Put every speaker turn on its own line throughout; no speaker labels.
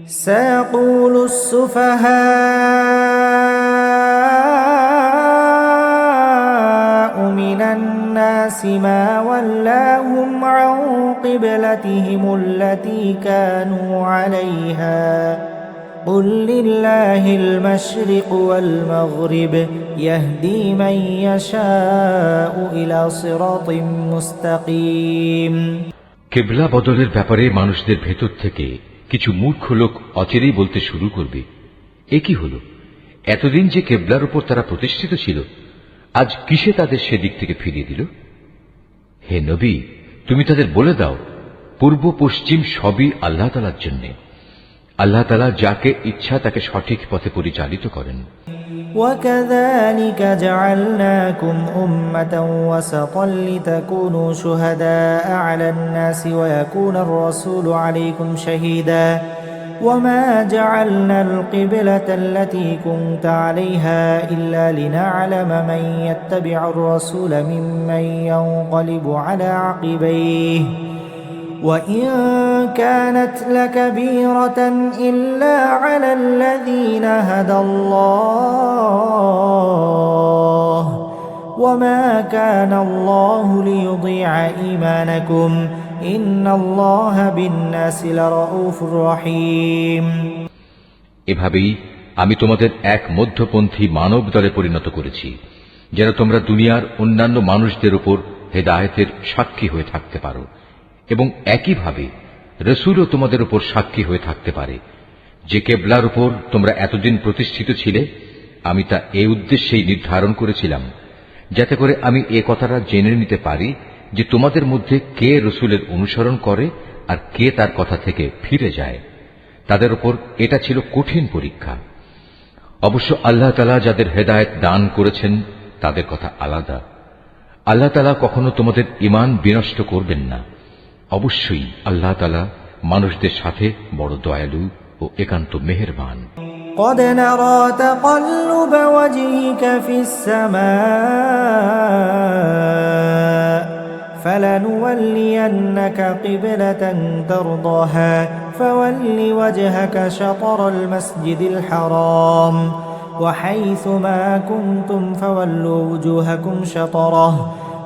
سيقول السفهاء من الناس ما ولاهم عن قبلتهم التي كانوا عليها قل لله المشرق والمغرب يهدي من يشاء إلى صراط مستقيم।
কিবলা বদলের ব্যাপারে মানুষদের ভেতর থেকে কিছু মূর্খ লোক অচিরেই বলতে শুরু করবে, এ কি হলো? এতদিন যে কিবলার উপর তারা প্রতিষ্ঠিত ছিল, আজ কিসে তাদের সেদিক থেকে ফিরিয়ে দিল? হে নবী, তুমি তাদের বলে দাও, পূর্ব পশ্চিম সবই আল্লাহ তাআলার জন্য। আল্লাহ তাআলা যাকে ইচ্ছা তাকে সঠিক পথে পরিচালিত করেন।
وكذلك جعلناكم أمة وسطا لتكونوا شهداء على الناس ويكون الرسول عليكم شهيدا وما جعلنا القبلة التي كنت عليها إلا لنعلم من يتبع الرسول ممن ينقلب على عقبيه وإن كانت لكبيرة إلا على الذين هدى الله وما كان الله ليضيع إيمانكم إن الله بالناس لرؤوف رحيم।
এভাবেই আমি তোমাদের এক মধ্যপন্থী মানব দলে পরিণত করেছি, যেন তোমরা দুনিয়ার অন্যান্য মানুষদের উপর হেদায়েতের সাক্ষী হয়ে থাকতে পারো, এবং একইভাবে রসুলও তোমাদের উপর সাক্ষী হয়ে থাকতে পারে। যে কেবলার উপর তোমরা এতদিন প্রতিষ্ঠিত ছিলে, আমি তা এই উদ্দেশ্যেই নির্ধারণ করেছিলাম, যাতে করে আমি এ কথাটা জেনে নিতে পারি যে তোমাদের মধ্যে কে রসুলের অনুসরণ করে আর কে তার কথা থেকে ফিরে যায়। তাদের উপর এটা ছিল কঠিন পরীক্ষা। অবশ্য আল্লাহ তাআলা যাদের হেদায়েত দান করেছেন তাদের কথা আলাদা। আল্লাহ তাআলা কখনো তোমাদের ঈমান বিনষ্ট করবেন না। অবশ্যই আল্লাহ তাআলা মানুষদের সাথে বড় দয়ালু ও একান্ত মেহেরবান।
قد نرى تقلب وجهك في السماء فلنولينك قبلة ترضاها فول وجهك شطر المسجد الحرام وحيث ما كنتم فولوا وجوهكم شطره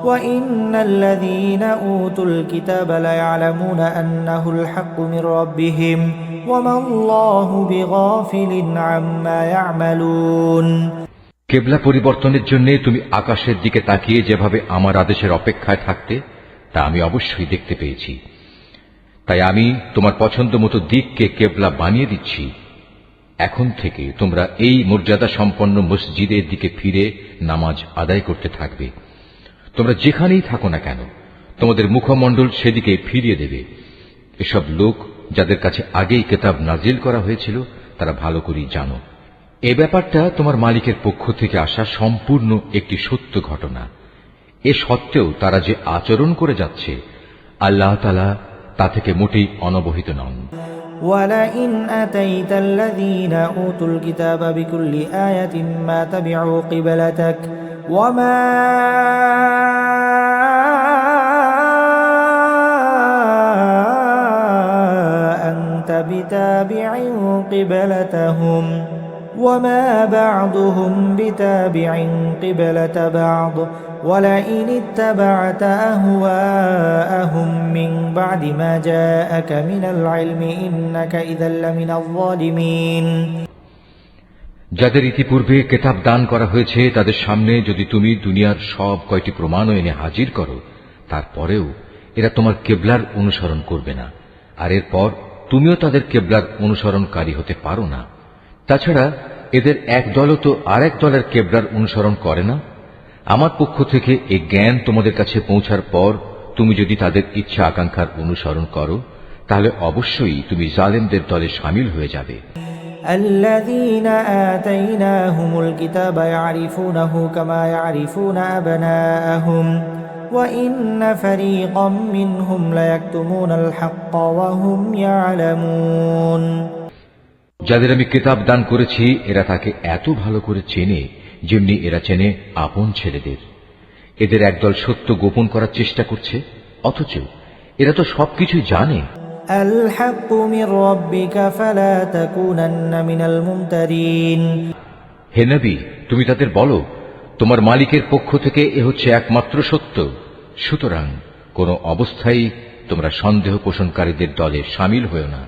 وإن الذين أوتوا الكتاب ليعلمون أنه الحق من ربهم وما الله بغافل عما يعملون।
কিবলা পরিবর্তনের জন্য তুমি আকাশের দিকে তাকিয়ে যেভাবে আমার আদেশের অপেক্ষায় থাকতে, তা আমি অবশ্যই দেখতে পেয়েছি। তাই আমি তোমার পছন্দ মতো দিককে কিবলা বানিয়ে দিচ্ছি। এখন থেকে তোমরা এই মর্যাদা সম্পন্ন মসজিদের দিকে ফিরে নামাজ আদায় করতে থাকবে। তোমরা যেখানেই থাকো না কেন, তোমাদের মুখমণ্ডল সেদিকে ফিরিয়ে দেবে। এসব লোক যাদের কাছে আগেই কিতাব নাজিল করা হয়েছিল, তারা ভালো করেই জানো। এ ব্যাপারটা তোমার মালিকের পক্ষ থেকে আসা সম্পূর্ণ একটি সত্য ঘটনা। এ সত্ত্বেও তারা যে আচরণ করে যাচ্ছে, আল্লাহ তাআলা তা থেকে মোটেই অনবহিত নন।
ولئن أتيت الذين أوتوا الكتاب بكل آية ما تبعوا قبلتك وما أنت بتابع قبلتهم وما بعضهم بتابع قبلة بعض ولئن اتبعت أهواءهم من بعد ما جاءك من العلم إنك إذا لمن الظالمين।
যাদের ইতিপূর্বে কিতাব দান করা হয়েছে তাদের সামনে যদি তুমি দুনিয়ার সব কয়টি প্রমাণও এনে হাজির করো, তারপরেও এরা তোমার কিবলার অনুসরণ করবে না, আর এরপর তুমিও তাদের কিবলার অনুসরণকারী হতে পারো না। তাছাড়া এদের এক দলও তো আরেক দলের কিবলার অনুসরণ করে না। আমার পক্ষ থেকে এই জ্ঞান তোমাদের কাছে পৌঁছার পর তুমি যদি তাদের ইচ্ছা আকাঙ্ক্ষার অনুসরণ করো, তাহলে অবশ্যই তুমি জালেমদের দলে শামিল হয়ে যাবে।
الذين آتيناهم الكتاب يعرفونه كما يعرفون أبناءهم وإن فريقا منهم ليكتمون الحق وهم يعلمون।
যাদের আমি কিতাব দান করেছি এরা তাকে এত ভালো করে চেনে যেমনি এরা চেনে আপন ছেলেদের। এদের একদল সত্য গোপন করার চেষ্টা করছে, অথচ এরা তো সবকিছুই জানে।
الحق من ربك فلا تكونن من الممترين
হে নবী, তুমি তাদের বলো, তোমার মালিকের পক্ষ থেকে এ হচ্ছে একমাত্র সত্য, সুতরাং কোন অবস্থায় তোমরা সন্দেহ পোষণকারীদের দলে শামিল হও না।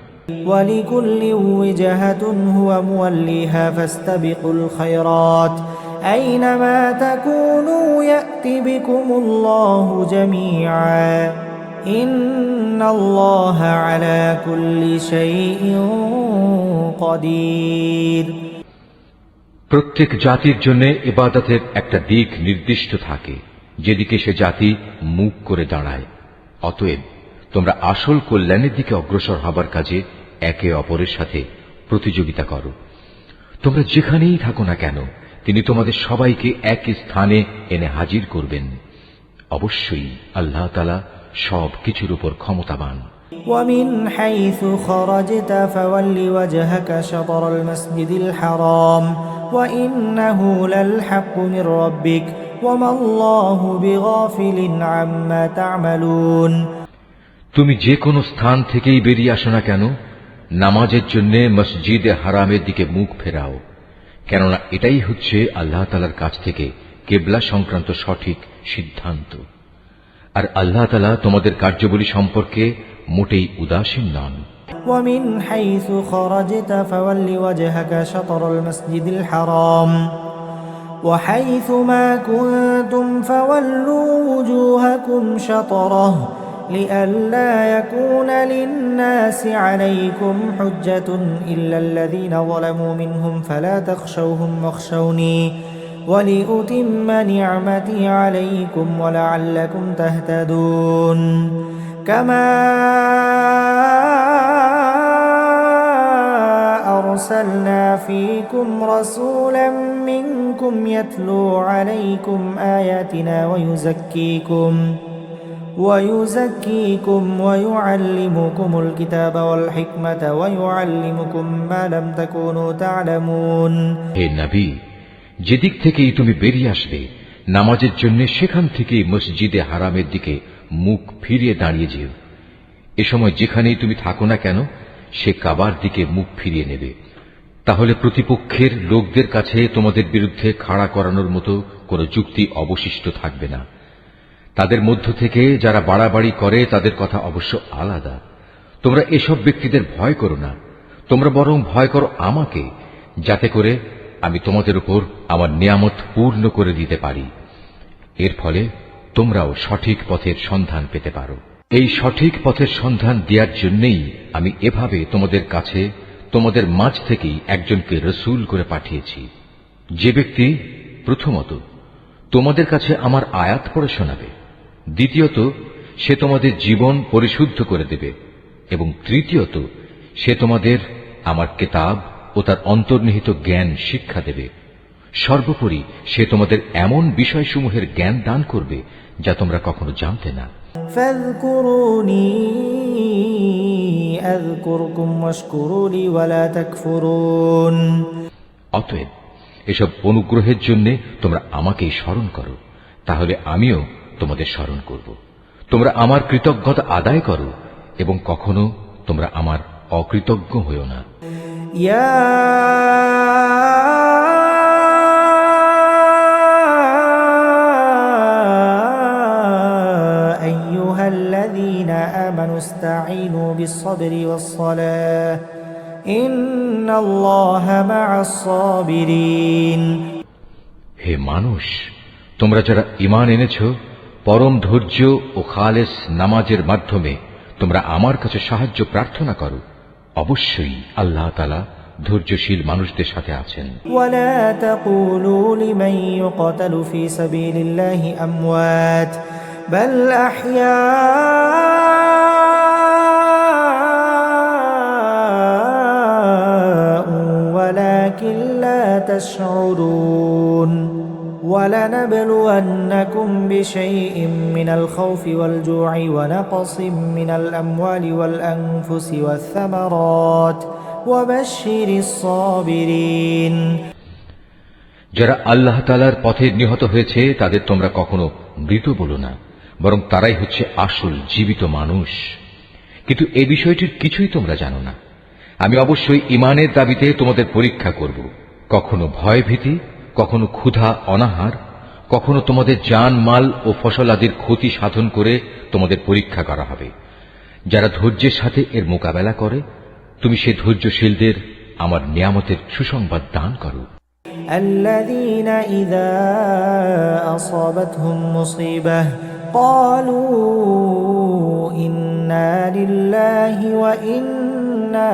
ولكل وجهة هو موليها فاستبقوا الخيرات أينما تكونوا يأت بكم الله جميعا إن الله على كل شيء قدير
প্রত্যেক জাতির জন্য ইবাদতের একটা দিক নির্দিষ্ট থাকে, যেদিকে সে জাতি মুখ করে দাঁড়ায়। অতএব তোমরা আসল কল্যাণের দিকে অগ্রসর হবার কাজে একে অপরের সাথে প্রতিযোগিতা করো। তোমরা যেখানেই থাকো না কেন, তিনি তোমাদের সবাইকে এক স্থানে এনে হাজির করবেন। অবশ্যই আল্লাহ তাআলা সব কিছুর উপর ক্ষমতাবান।
ومن حيث خرجت فول وجهك شطر المسجد الحرام وإنه للحق من ربك وما الله بغافل عما تعملون
তুমি যে কোনো স্থান থেকেই বেরিয়ে আসো না কেন, নামাজের জন্য মসজিদে হারামের দিকে মুখ ফেরাও, কেননা এটাই হচ্ছে আল্লাহ তাআলার কাছ থেকে কিবলা সংক্রান্ত সঠিক সিদ্ধান্ত। আর আল্লাহ তাআলা তোমাদের কার্যাবলী সম্পর্কে মোটেই উদাসীন নন।
ومن حيث خرجت فول وجهك شطر المسجد الحرام وحيث ما كنتم فولوا وجوهكم شطره لئلا يكون للناس عليكم حجة إلا الذين ظلموا منهم فلا تخشوهم واخشوني ولأتم نعمتي عليكم ولعلكم تهتدون كما أرسلنا فيكم رسولا منكم يتلو عليكم آياتنا ويزكيكم ويعلمكم الكتاب والحكمة ويعلمكم ما لم تكونوا تعلمون
হে নবী, যেদিক থেকেই তুমি বেরিয়ে আসবে নামাজের জন্য, সেখান থেকে মসজিদে হারামের দিকে মুখ ফিরিয়ে দাঁড়িয়ে যেও। এ সময় যেখানেই তুমি থাকো না কেন, সে কাবার দিকে মুখ ফিরিয়ে নেবে। তাহলে প্রতিপক্ষের লোকদের কাছে তোমাদের বিরুদ্ধে খাড়া করানোর মতো কোনো যুক্তি অবশিষ্ট থাকবে না। তাদের মধ্য থেকে যারা বাড়াবাড়ি করে তাদের কথা অবশ্য আলাদা। তোমরা এসব ব্যক্তিদের ভয় করো না, তোমরা বরং ভয় করো আমাকে, যাতে করে আমি তোমাদের উপর আমার নিয়ামত পূর্ণ করে দিতে পারি। এর ফলে তোমরাও সঠিক পথের সন্ধান পেতে পারো। এই সঠিক পথের সন্ধান দেওয়ার জন্যই আমি এভাবে তোমাদের কাছে, তোমাদের মাঝ থেকেই একজনকে রসূল করে পাঠিয়েছি, যে ব্যক্তি প্রথমত তোমাদের কাছে আমার আয়াত পড়ে শোনাবে, দ্বিতীয়ত সে তোমাদের জীবন পরিশুদ্ধ করে দেবে, এবং তৃতীয়ত সে তোমাদের আমার কিতাব ও তার অন্তর্নিহিত জ্ঞান শিক্ষা দেবে। সর্বোপরি সে তোমাদের এমন বিষয়সমূহের জ্ঞান দান করবে যা তোমরা কখনো জানতে না।
فاذكروني أذكركم واشكروا لي ولا تكفرون
অতএব এসব অনুগ্রহের জন্য তোমরা আমাকেই স্মরণ করো, তাহলে আমিও তোমাদের স্মরণ করব। তোমরা আমার কৃতজ্ঞতা আদায় করো এবং কখনো তোমরা আমার অকৃতজ্ঞ হইও না।
يا أيها الذين آمنوا استعينوا بالصبر والصلاة إن الله مع الصابرين
হে মানুষ, তোমরা যারা ঈমান এনেছ, পরম ধৈর্য ও খালেস নামাজের মাধ্যমে তোমরা আমার কাছে সাহায্য প্রার্থনা করো। অবশ্যই আল্লাহ তাআলা ধৈর্যশীল মানুষদের সাথে আছেন।
ولا تقولوا لمن يقتل في سبيل الله أموات بل أحياء ولكن لا تشعرون ولنبلونكم بشيء من الخوف والجوع ونقص من الأموال والأنفس والثمرات وبشر الصابرين
যারা আল্লাহ তাআলার পথে নিহত হয়েছে তাদের তোমরা কখনো মৃত বলো না, বরং তারাই হচ্ছে আসল জীবিত মানুষ। কিন্তু এই বিষয়টির কিছুই তোমরা জানো না। আমি অবশ্যই ঈমানের দাবিতে তোমাদের পরীক্ষা করব, কখনো ভয় ভীতি, কখনো ক্ষুধা অনাহার, কখনো তোমাদের জান মাল ও ফসল আদির ক্ষতি সাধন করে তোমাদের পরীক্ষা করা হবে। যারা ধৈর্যের সাথে এর মোকাবেলা করে, তুমি সে ধৈর্যশীলদের আমার নিয়ামতের সুসংবাদ দান করো।
الذين إذا أصابتهم مصيبة قالوا إنا لله وإنا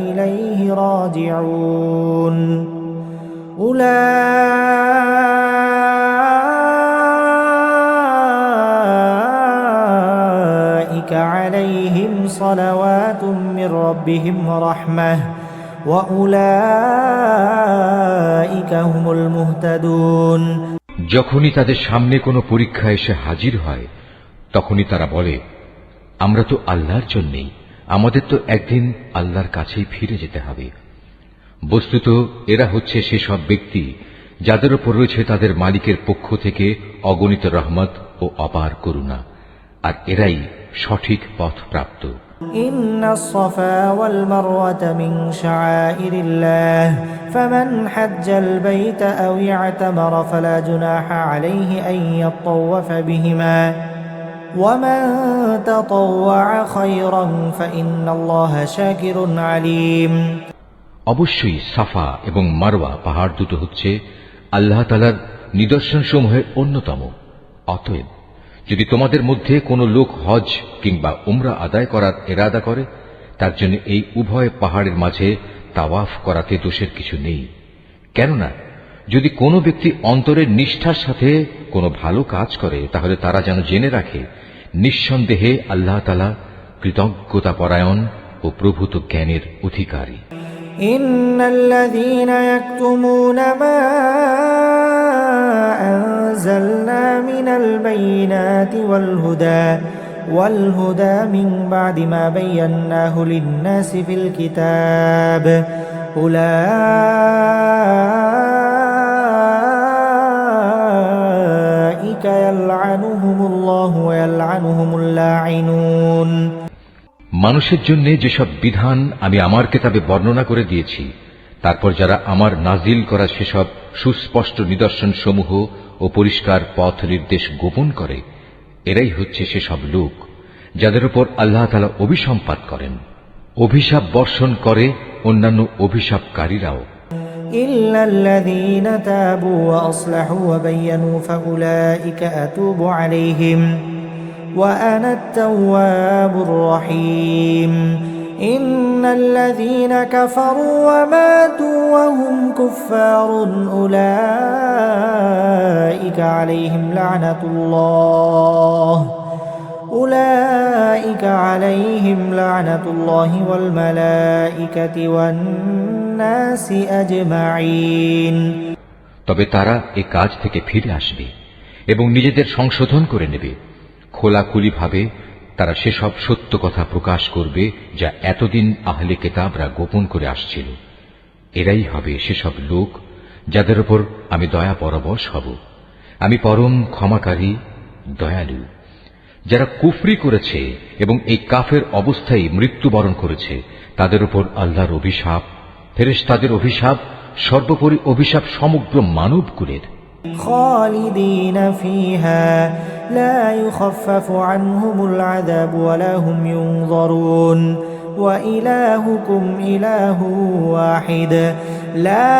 إليه راجعون أولئك عليهم صلوات من ربهم ورحمة وأولئك هم المهتدون
যখনই তাদের সামনে কোনো পরীক্ষা এসে হাজির হয়, তখনই তারা বলে, আমরা তো আল্লাহর জন্যেই, আমাদের তো একদিন আল্লাহর কাছেই ফিরে যেতে হবে। বস্তুত এরা হচ্ছে সেসব ব্যক্তি যাদের উপর রয়েছে তাদের মালিকের পক্ষ থেকে অগণিত রহমত ও অপার করুণা, আর এরাই সঠিক পথ প্রাপ্ত।
إن الصفا والمروة من شعائر الله فمن حج البيت أو اعتمر فلا جناح عليه أن يطوف بهما ومن تطوع خيرا فإن الله شاكر عليم
অবশ্যই সাফা এবং মারওয়া পাহাড় দুটো হচ্ছে আল্লাহ তাআলার নিদর্শনসমূহের অন্যতম। অতএব যদি তোমাদের মধ্যে কোনো লোক হজ কিংবা উমরা আদায় করার ইরাদা করে, তার জন্য এই উভয় পাহাড়ের মাঝে তাওয়াফ করাতে দোষের কিছু নেই। কেননা যদি কোনো ব্যক্তি অন্তরের নিষ্ঠার সাথে কোনো ভালো কাজ করে, তাহলে তারা যেন জেনে রাখে, নিঃসন্দেহে আল্লাহ তাআলা কৃতজ্ঞতাপরায়ণ ও প্রভূত জ্ঞানের অধিকারী।
إن الذين يكتمون ما أنزلنا من البينات والهدى من بعد ما بيناه للناس في الكتاب أولئك يلعنهم الله ويلعنهم اللاعنون
মানুষের জন্য যেসব বিধান আমি আমার কিতাবে বর্ণনা করে দিয়েছি, তারপর যারা আমার নাজিল করা সেসব সুস্পষ্ট নিদর্শন সমূহ ও পরিষ্কার পথ নির্দেশ গোপন করে, এরাই হচ্ছে সেসব লোক যাদের উপর আল্লাহ তাআলা অভিসম্পাত করেন। অভিশাপ বর্ষণ করে অন্যান্য অভিশাপকারীরাও।
إلا الذين تابوا وأصلحوا وبينوا فأولئك أتوب عليهم وأنا التواب الرحيم إن الذين كفروا وماتوا وهم كفار أولئك عليهم لعنة الله والملائكة والناس أجمعين
তবে তারা এই কাজ থেকে ফিরে আসবে এবং নিজেদের সংশোধন করে নেবে। খোলাখুলিভাবে তারা সেসব সত্য কথা প্রকাশ করবে যা এতদিন আহলে কিতাবরা গোপন করে আসছিল। এরাই হবে সেসব লোক যাদের উপর আমি দয়া পরবশ হব। আমি পরম ক্ষমাকারী, দয়ালু। যারা কুফরি করেছে এবং এই কাফের অবস্থায় মৃত্যুবরণ করেছে, তাদের উপর আল্লাহর অভিশাপ, ফেরেশতাদের অভিশাপ, সর্বোপরি অভিশাপ সমগ্র মানবকুলের।
خالدين فيها لا يخفف عنهم العذاب ولا هم ينظرون وإلهكم إله واحد لا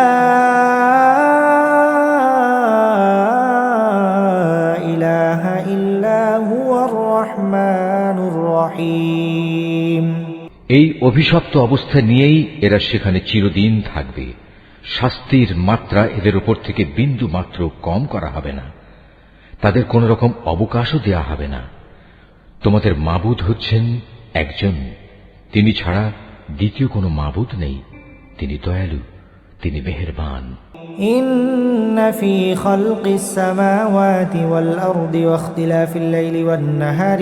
إله إلا هو الرحمن الرحيم
এই অভিশপ্ত অবস্থা নিয়েই এরা সেখানে চিরদিন থাকবে। শাস্তির মাত্রা এদের উপর থেকে বিন্দু মাত্র কম করা হবে না, তাদের কোন রকম অবকাশও দেয়া হবে না। তোমাদের মাবুদ হচ্ছেন একজন, তিনি ছাড়া দ্বিতীয় কোনো মাবুদ নেই। তিনি দয়ালু, তিনি মেহেরবান।
إن في خلق السماوات والأرض واختلاف الليل والنهار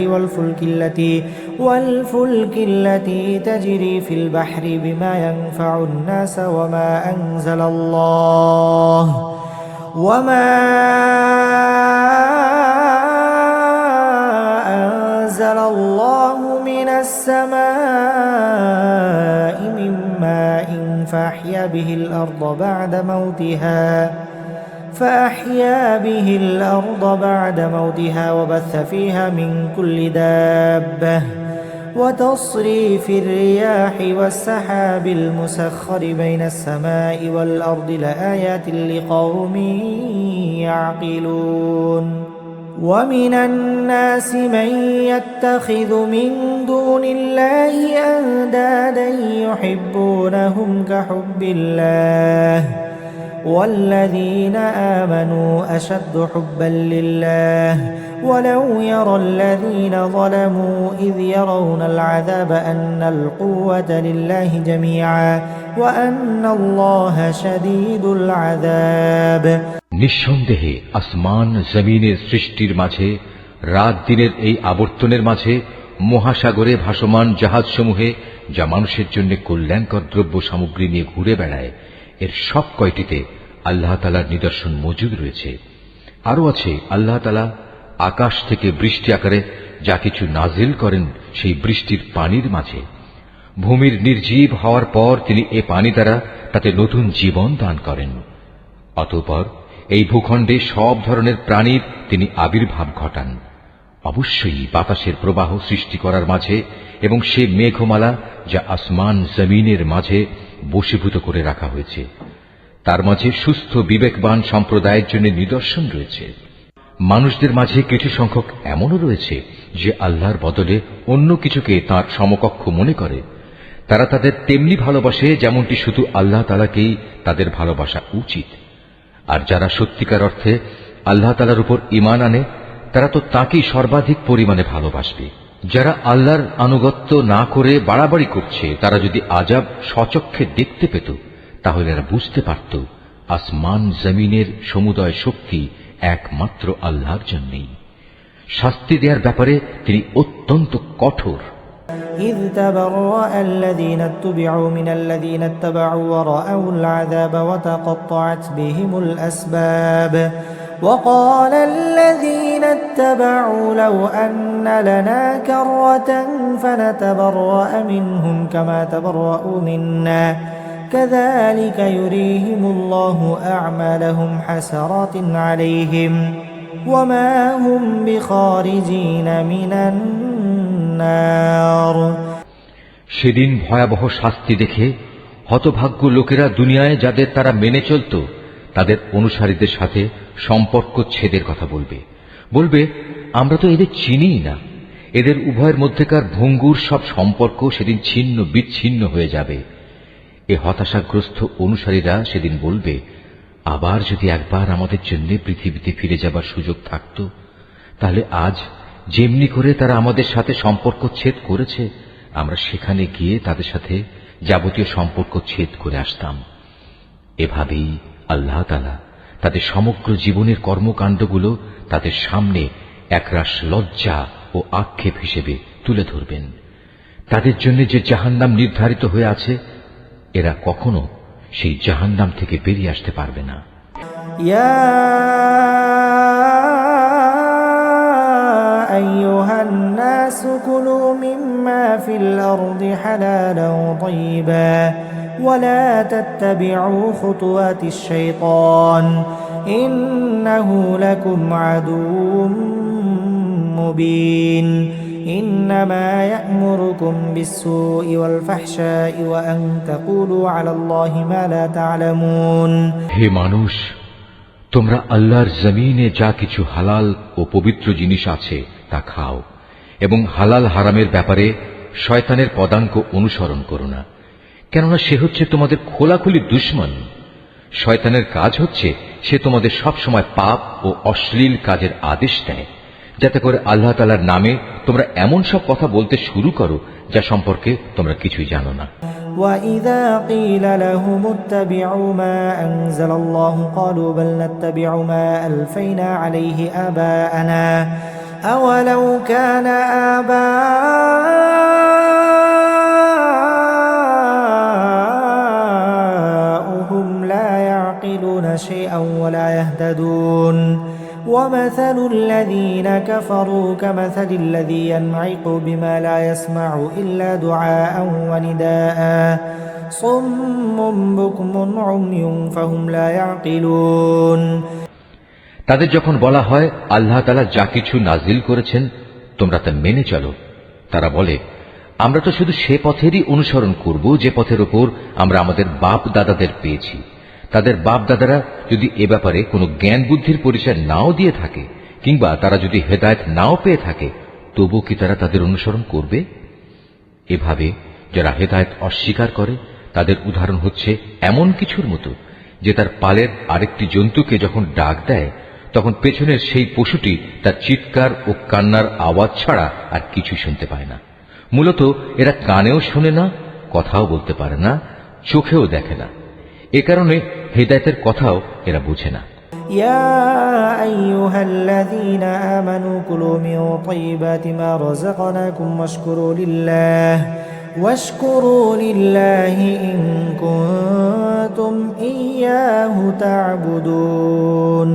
والفلك التي تجري في البحر بما ينفع الناس وما أنزل الله من ماء فأحيا به الأرض بعد موتها وبث فيها من كل دابة وتصريف الرياح والسحاب المسخر بين السماء والأرض لآيات لقوم يعقلون ومن الناس من يتخذ من دون الله أندادا يحبونهم كحب الله والذين آمنوا أشد حبا لله ولو يرى الذين ظلموا إذ يرون العذاب أن القوة لله جميعا وأن الله شديد العذاب
নিঃসন্দেহে আসমান জমিনের সৃষ্টির মাঝে রাত দিনের এই আবর্তনের মাঝে মহাসাগরে ভাসমান জাহাজসমূহে যা মানুষের জন্য কল্যাণকর দ্রব্য সামগ্রী নিয়ে ঘুরে বেড়ায় এর সব কয়টিতে আল্লাহ তাআলার নিদর্শন মজুদ রয়েছে। আরো আছে আল্লাহ তাআলা আকাশ থেকে বৃষ্টি আকারে যা কিছু নাজিল করেন সেই বৃষ্টির পানির মাঝে ভূমির নির্জীব হওয়ার পর তিনি এ পানি দ্বারা তাতে নতুন জীবন দান করেন। অতঃপর এই ভূখণ্ডে সব ধরনের প্রাণীর তিনি আবির্ভাব ঘটান। অবশ্যই বাতাসের প্রবাহ সৃষ্টি করার মাঝে এবং সে মেঘমালা যা আসমান জমিনের মাঝে বশীভূত করে রাখা হয়েছে তার মাঝে সুস্থ বিবেকবান সম্প্রদায়ের জন্য নিদর্শন রয়েছে। মানুষদের মাঝে কিছু সংখ্যক এমনও রয়েছে যে আল্লাহর বদলে অন্য কিছুকে তাঁর সমকক্ষ মনে করে। তারা তাদের তেমনি ভালোবাসে যেমনটি শুধু আল্লাহ তাআলাকেই তাদের ভালোবাসা উচিত। আর যারা সত্যিকার অর্থে আল্লাহ তাআলার উপর ঈমান আনে তারা তো তাকেই সর্বাধিক পরিমাণে ভালোবাসবে। যারা আল্লাহর আনুগত্য না করে বাড়াবাড়ি করছে তারা যদি আযাব স্বচক্ষে দেখতে পেত তাহলে এরা বুঝতে পারত আসমান জমিনের সমুদয় শক্তি একমাত্র আল্লাহর জন্যই। শাস্তি দেওয়ার ব্যাপারে তিনি অত্যন্ত কঠোর।
إذ تبرأ الذين اتبعوا من الذين اتبعوا ورأوا العذاب وتقطعت بهم الأسباب وقال الذين اتبعوا لو أن لنا كرة فنتبرأ منهم كما تبرأوا منا كذلك يريهم الله أعمالهم حسرات عليهم وما هم بخارجين من النار
সেদিন ভয়াবহ শাস্তি দেখে হতভাগ্য লোকেরা দুনিয়ায় যাদের তারা মেনে চলত তাদের অনুসারীদের সাথে সম্পর্ক ছেদের কথা বলবে আমরা তো এদের চিনিই না। এদের উভয়ের মধ্যেকার ভঙ্গুর সব সম্পর্ক সেদিন ছিন্ন বিচ্ছিন্ন হয়ে যাবে। এ হতাশাগ্রস্ত অনুসারীরা সেদিন বলবে, আবার যদি একবার আমাদের জন্য পৃথিবীতে ফিরে যাবার সুযোগ থাকত তাহলে আজ যেমনি করে তারা আমাদের সাথে সম্পর্ক ছেদ করেছে আমরা সেখানে গিয়ে তাদের সাথে যাবতীয় সম্পর্ক ছেদ করে আসতাম। এভাবেই আল্লাহ তাআলা তাদের সমগ্র জীবনের কর্মকাণ্ডগুলো তাদের সামনে একরাশ লজ্জা ও আক্ষেপ হিসেবে তুলে ধরবেন। তাদের জন্য যে জাহান্নাম নির্ধারিত হয়ে আছে এরা কখনো সেই জাহান্নাম থেকে বেরিয়ে আসতে পারবে না।
ইয়া আইয়ুহান নাস কুলু মিম্মা ফিল আরদি হালালান তাইয়্যিবা ওয়ালা তাত্তাবিউ খুতুওয়াতিশ শাইতান ইন্নাহু লাকুম আদুউম মুবিন إنما يأمركم بالسوء والفحشاء وأن تقولوا على الله ما لا تعلمون
হে মানুষ, তোমরা আল্লাহর জমিনে যা কিছু হালাল ও পবিত্র জিনিস আছে তা খাও এবং হালাল হারামের ব্যাপারে শয়তানের পদাঙ্ক অনুসরণ করো না, কেননা সে হচ্ছে তোমাদের খোলাখুলি দুশমন। শয়তানের কাজ হচ্ছে সে তোমাদের সব সময় পাপ ও অশ্লীল কাজের আদেশ দেয়, যাতে করে আল্লাহ তাআলার নামে তোমরা এমন সব কথা বলতে শুরু করো যা সম্পর্কে তোমরা কিছুই জানো না।
وَإِذَا قِيلَ لَهُمُ اتَّبِعُوا مَا أَنزَلَ اللَّهُ قَالُوا بَلْ نَتَّبِعُ مَا أَلْفَيْنَا عَلَيْهِ آبَاءَنَا أَوَلَوْ كَانَ آبَاؤُهُمْ لَا يَعْقِلُونَ شَيْئًا وَلَا يَهْتَدُونَ وَمَثَلُ الَّذِينَ كَفَرُوا كَمَثَلِ الَّذِي يَنْعِقُ بِمَا لَا يَسْمَعُ إِلَّا دُعَاءً وَنِدَاءً صم بكم عمي فهم لا يعقلون
তাদের যখন বলা হয় আল্লাহ তাআলা যা কিছু নাজিল করেছেন তোমরা তা মেনে চলো, তারা বলে আমরা তো শুধু সে পথেরই অনুসরণ করব যে পথের উপর আমরা আমাদের বাপ দাদাদের পেয়েছি। তাদের বাপ দাদারা যদি এ ব্যাপারে কোনো জ্ঞান বুদ্ধির পরিচয় নাও দিয়ে থাকে কিংবা তারা যদি হেদায়েত নাও পেয়ে থাকে, তবু কি তারা তাদের অনুসরণ করবে? এভাবে যারা হেদায়েত অস্বীকার করে তাদের উদাহরণ হচ্ছে এমন কিছুর মতো যে তার পালের আরেকটি জন্তুকে যখন ডাক দেয় তখন পেছনের সেই পশুটি তার চিৎকার ও কান্নার আওয়াজ ছাড়া আর কিছু শুনতে পায় না। মূলত এরা কানেও শোনে না, কথাও বলতে পারে না, চোখেও দেখে না। এ কারণে হেদায়েতের কথাও এরা বুঝে না।
يا أيها الذين آمنوا كلوا من طيبات ما رزقناكم واشكروا لله إن كنتم إياه تعبدون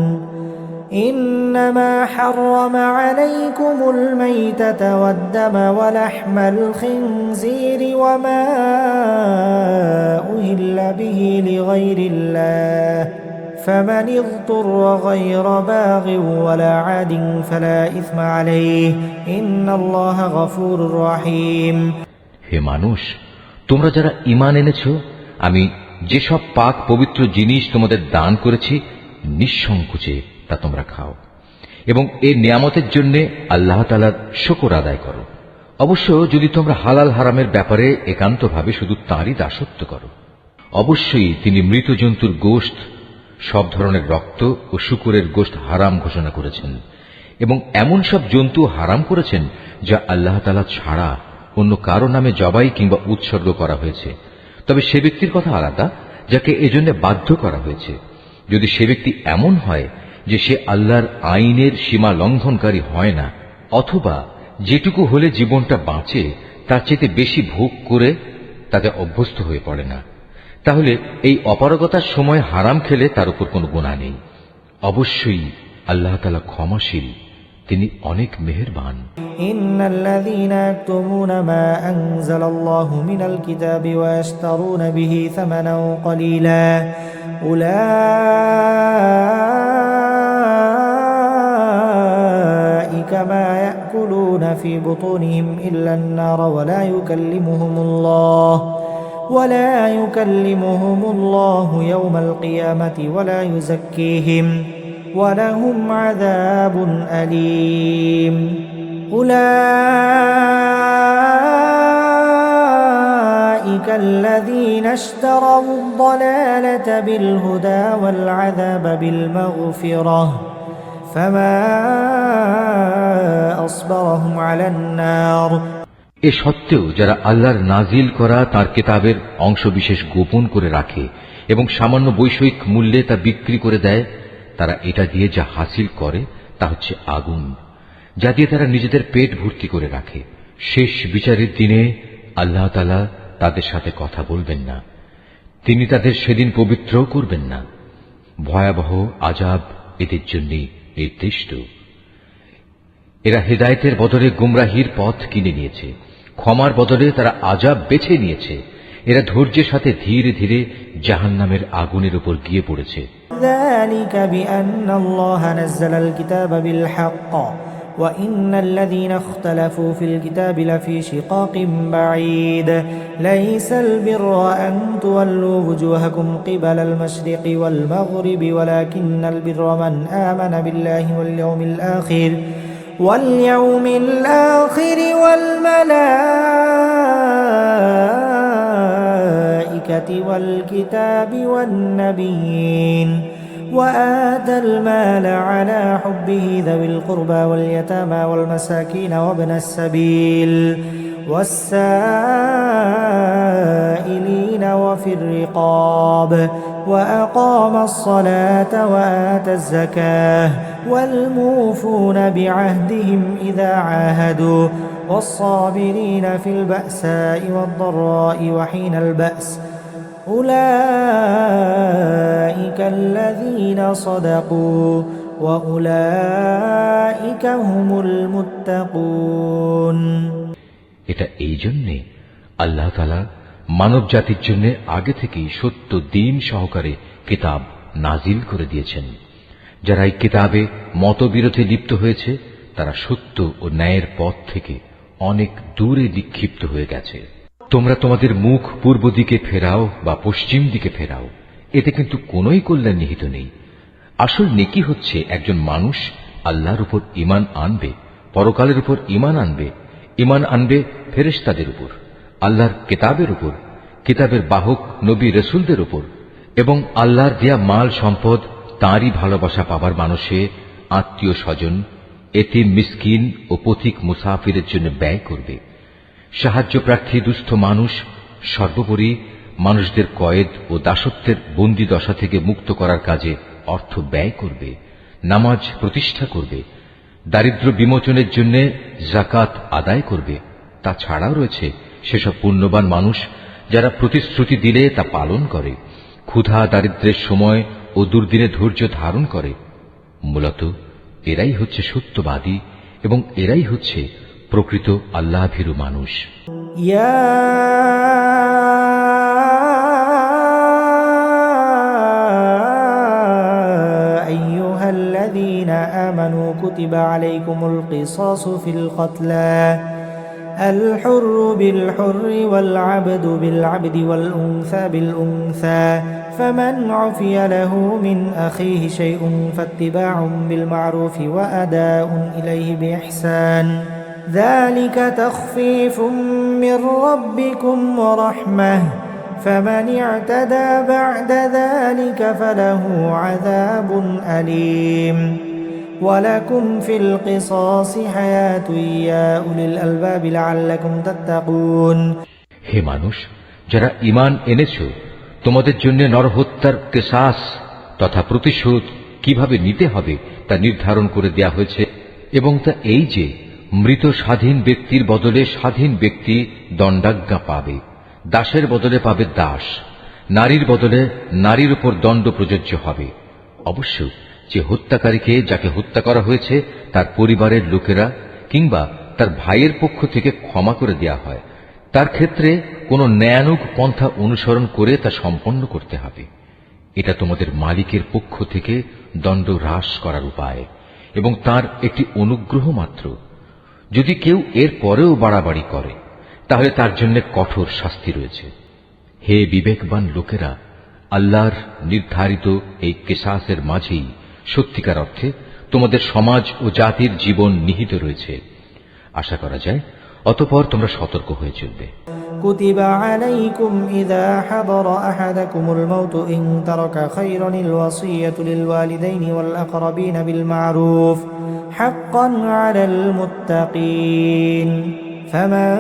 إنما حرم عليكم الميتة والدم ولحم الخنزير وما أهل به لغير الله فمن اضطر غير باغ ولا عاد فلا إثم عليه إن الله غفور رحيم
হে মানুষ, তোমরা যারা ঈমান এনেছ, আমি যেসব পাক পবিত্র জিনিস তোমাদের দান করেছি নিঃসংকোচে তা তোমরা খাও এবং এই নিয়ামতের জন্য আল্লাহ তাআলার শুকর আদায় করো। অবশ্য যদি তোমরা হালাল হারামের ব্যাপারে একান্তভাবে শুধু তাঁরই দাসত্ব করো। অবশ্যই তিনি মৃত জন্তুর গোশত, সব ধরনের রক্ত ও শূকরের গোশত হারাম ঘোষণা করেছেন এবং এমন সব জন্তু হারাম করেছেন যা আল্লাহ তাআলা ছাড়া অন্য কারো নামে জবাই কিংবা উৎসর্গ করা হয়েছে। তবে সে ব্যক্তির কথা আলাদা যাকে এজন্য বাধ্য করা হয়েছে। যদি সে ব্যক্তি এমন হয় যে সে আল্লাহর আইনের সীমা লঙ্ঘনকারী হয় না, অথবা যেটুকু হলে জীবনটা বাঁচে তার চেয়ে বেশি ভোগ করে তাতে অভ্যস্ত হয়ে পড়ে না, তাহলে এই অপারগতার সময় হারাম খেলে তার উপর কোনো গুনাহ নেই। অবশ্যই আল্লাহ তাআলা ক্ষমাশীল, তিনি অনেক মেহেরবান।
ইন্নাল্লাযীনা ইয়াকতুমুনা মা আনজালাল্লাহু মিনাল কিতাবি ওয়া ইয়াশতারুনা বিহি সামানাও ক্বালীলা উলাইকা মা ইয়াকুলুনা ফি বুতুনিহিম ইল্লান নার ওয়া লা ইউকাল্লিমুহুমুল্লাহু ইয়াওমাল কিয়ামাতি ওয়া লা ইউযাক্কিহিম ولهم عذاب أليم أولئك الذين اشتروا الضلالة بالهدى والعذاب بالمغفرة فما أصبرهم على النار
এ সত্ত্বেও যারা আল্লাহর নাজিল করা তার কিতাবের অংশবিশেষ গোপন করে রাখে এবং সামান্য বৈষয়িক মূল্যে তা বিক্রি করে দেয়, তারা এটা দিয়ে যা হাসিল করে তা হচ্ছে আগুন, যা দিয়ে তারা নিজেদের পেট ভর্তি করে রাখে। শেষ বিচারের দিনে আল্লাহ তাআলা তাদের সাথে কথা বলবেন না, তিনি তাদের সেদিন পবিত্র করবেন না। ভয়াবহ আযাব এদের জন্য নির্দিষ্ট। এরা হেদায়েতের বদলে গুমরাহির পথ কিনে নিয়েছে, ক্ষমার বদলে তারা আযাব বেছে নিয়েছে। এরা ধৈর্যের সাথে ধীরে ধীরে জাহান্নামের আগুনের উপর গিয়ে পড়েছে।
ذلك بأن الله نزل الكتاب بالحق وإن الذين اختلفوا في الكتاب لفي شقاق بعيد ليس البر أن تولوا وجوهكم قبل المشرق والمغرب ولكن البر من آمن بالله واليوم الآخر والملائكة والكتاب والنبيين وآتى المال على حبه ذوي القربى واليتامى والمساكين وابن السبيل والسائلين وفي الرقاب وأقام الصلاة وآتى الزكاة والموفون بعهدهم إذا عاهدوا والصابرين في البأساء والضراء وحين البأس أولئك الذين صدقوا وأولئك هم المتقون
এটা এই জন্যে আল্লাহ তাআলা মানব জাতির জন্য আগে থেকেই সত্য দ্বীন সহকারে কিতাব নাজিল করে দিয়েছেন। যারা এই কিতাবে মতবিরোধে লিপ্ত হয়েছে তারা সত্য ও ন্যায়ের পথ থেকে অনেক দূরে বিক্ষিপ্ত হয়ে গেছে। তোমরা তোমাদের মুখ পূর্ব দিকে ফেরাও বা পশ্চিম দিকে ফেরাও, এতে কিন্তু কোনোই কল্যাণ নিহিত নেই। আসল নেকি হচ্ছে একজন মানুষ আল্লাহর উপর ঈমান আনবে, পরকালের উপর ঈমান আনবে ফেরেশতাদের উপর, আল্লাহর কিতাবের উপর, কিতাবের বাহক নবী রাসূলদের উপর, এবং আল্লাহর দেয়া মাল সম্পদ তাঁরই ভালোবাসা পাবার মানুষে আত্মীয় স্বজন, এতিম মিসকিন ও পথিক মুসাফিরের জন্য ব্যয় করবে। সাহায্য প্রার্থী দুস্থ মানুষ, সর্বোপরি মানুষদের কয়েদ ও দাসত্বের বন্দী দশা থেকে মুক্ত করার কাজে অর্থ ব্যয় করবে, নামাজ প্রতিষ্ঠা করবে, দারিদ্র্য বিমোচনের জন্য যাকাত আদায় করবে। তাছাড়াও রয়েছে সেসব পুণ্যবান মানুষ যারা প্রতিশ্রুতি দিলে তা পালন করে, ক্ষুধা দারিদ্র্যের সময় ও দুর্দিনে ধৈর্য ধারণ করে। মূলত এরাই হচ্ছে সত্যবাদী এবং এরাই হচ্ছে প্রকৃত আল্লাহভীরু মানুষ।
آمنوا كتب عليكم القصاص في القتلى الحر بالحر والعبد بالعبد والأنثى بالأنثى فمن عفي له من أخيه شيء فاتباع بالمعروف وأداء إليه بإحسان ذلك تخفيف من ربكم ورحمة فمن اعتدى بعد ذلك فله عذاب أليم ولكم في القصاص حياة يا أولي الألباب لعلكم تتقون।
হে মানুষ, যারা ঈমান এনেছো, তোমাদের জন্য নরহত্যার কিসাস তথা প্রতিশোধ কিভাবে নিতে হবে তা নির্ধারণ করে দেয়া হয়েছে, এবং তা এই যে মৃত স্বাধীন ব্যক্তির বদলে স্বাধীন ব্যক্তি দণ্ডাজ্ঞা পাবে, দাসের বদলে পাবে দাস, নারীর বদলে নারীর উপর দণ্ড প্রযোজ্য হবে। অবশ্য যে হত্যাকারীকে যাকে হত্যা করা হয়েছে তার পরিবারের লোকেরা কিংবা তার ভাইয়ের পক্ষ থেকে ক্ষমা করে দেয়া হয়, তার ক্ষেত্রে কোনো ন্যায়ানুগ পন্থা অনুসরণ করে তা সম্পন্ন করতে হবে। এটা তোমাদের মালিকের পক্ষ থেকে দণ্ড হ্রাস করার উপায় এবং তার একটি অনুগ্রহ মাত্র। যদি কেউ এর পরেও বাড়াবাড়ি করে তাহলে তার জন্য কঠোর শাস্তি রয়েছে। হে বিবেকবান লোকেরা, আল্লাহর নির্ধারিত এই কিসাসের মাঝেই সত্যিকার অর্থে তোমাদের সমাজ ও জাতির জীবন নিহিত রয়েছে। আশা করা যায় অতঃপর তোমরা সতর্ক হয়ে চলবে।
كتب عليكم إذا حضر أحدكم الموت إن ترك خيرا الوصية للوالدين والأقربين بالمعروف حقا على المتقين فمن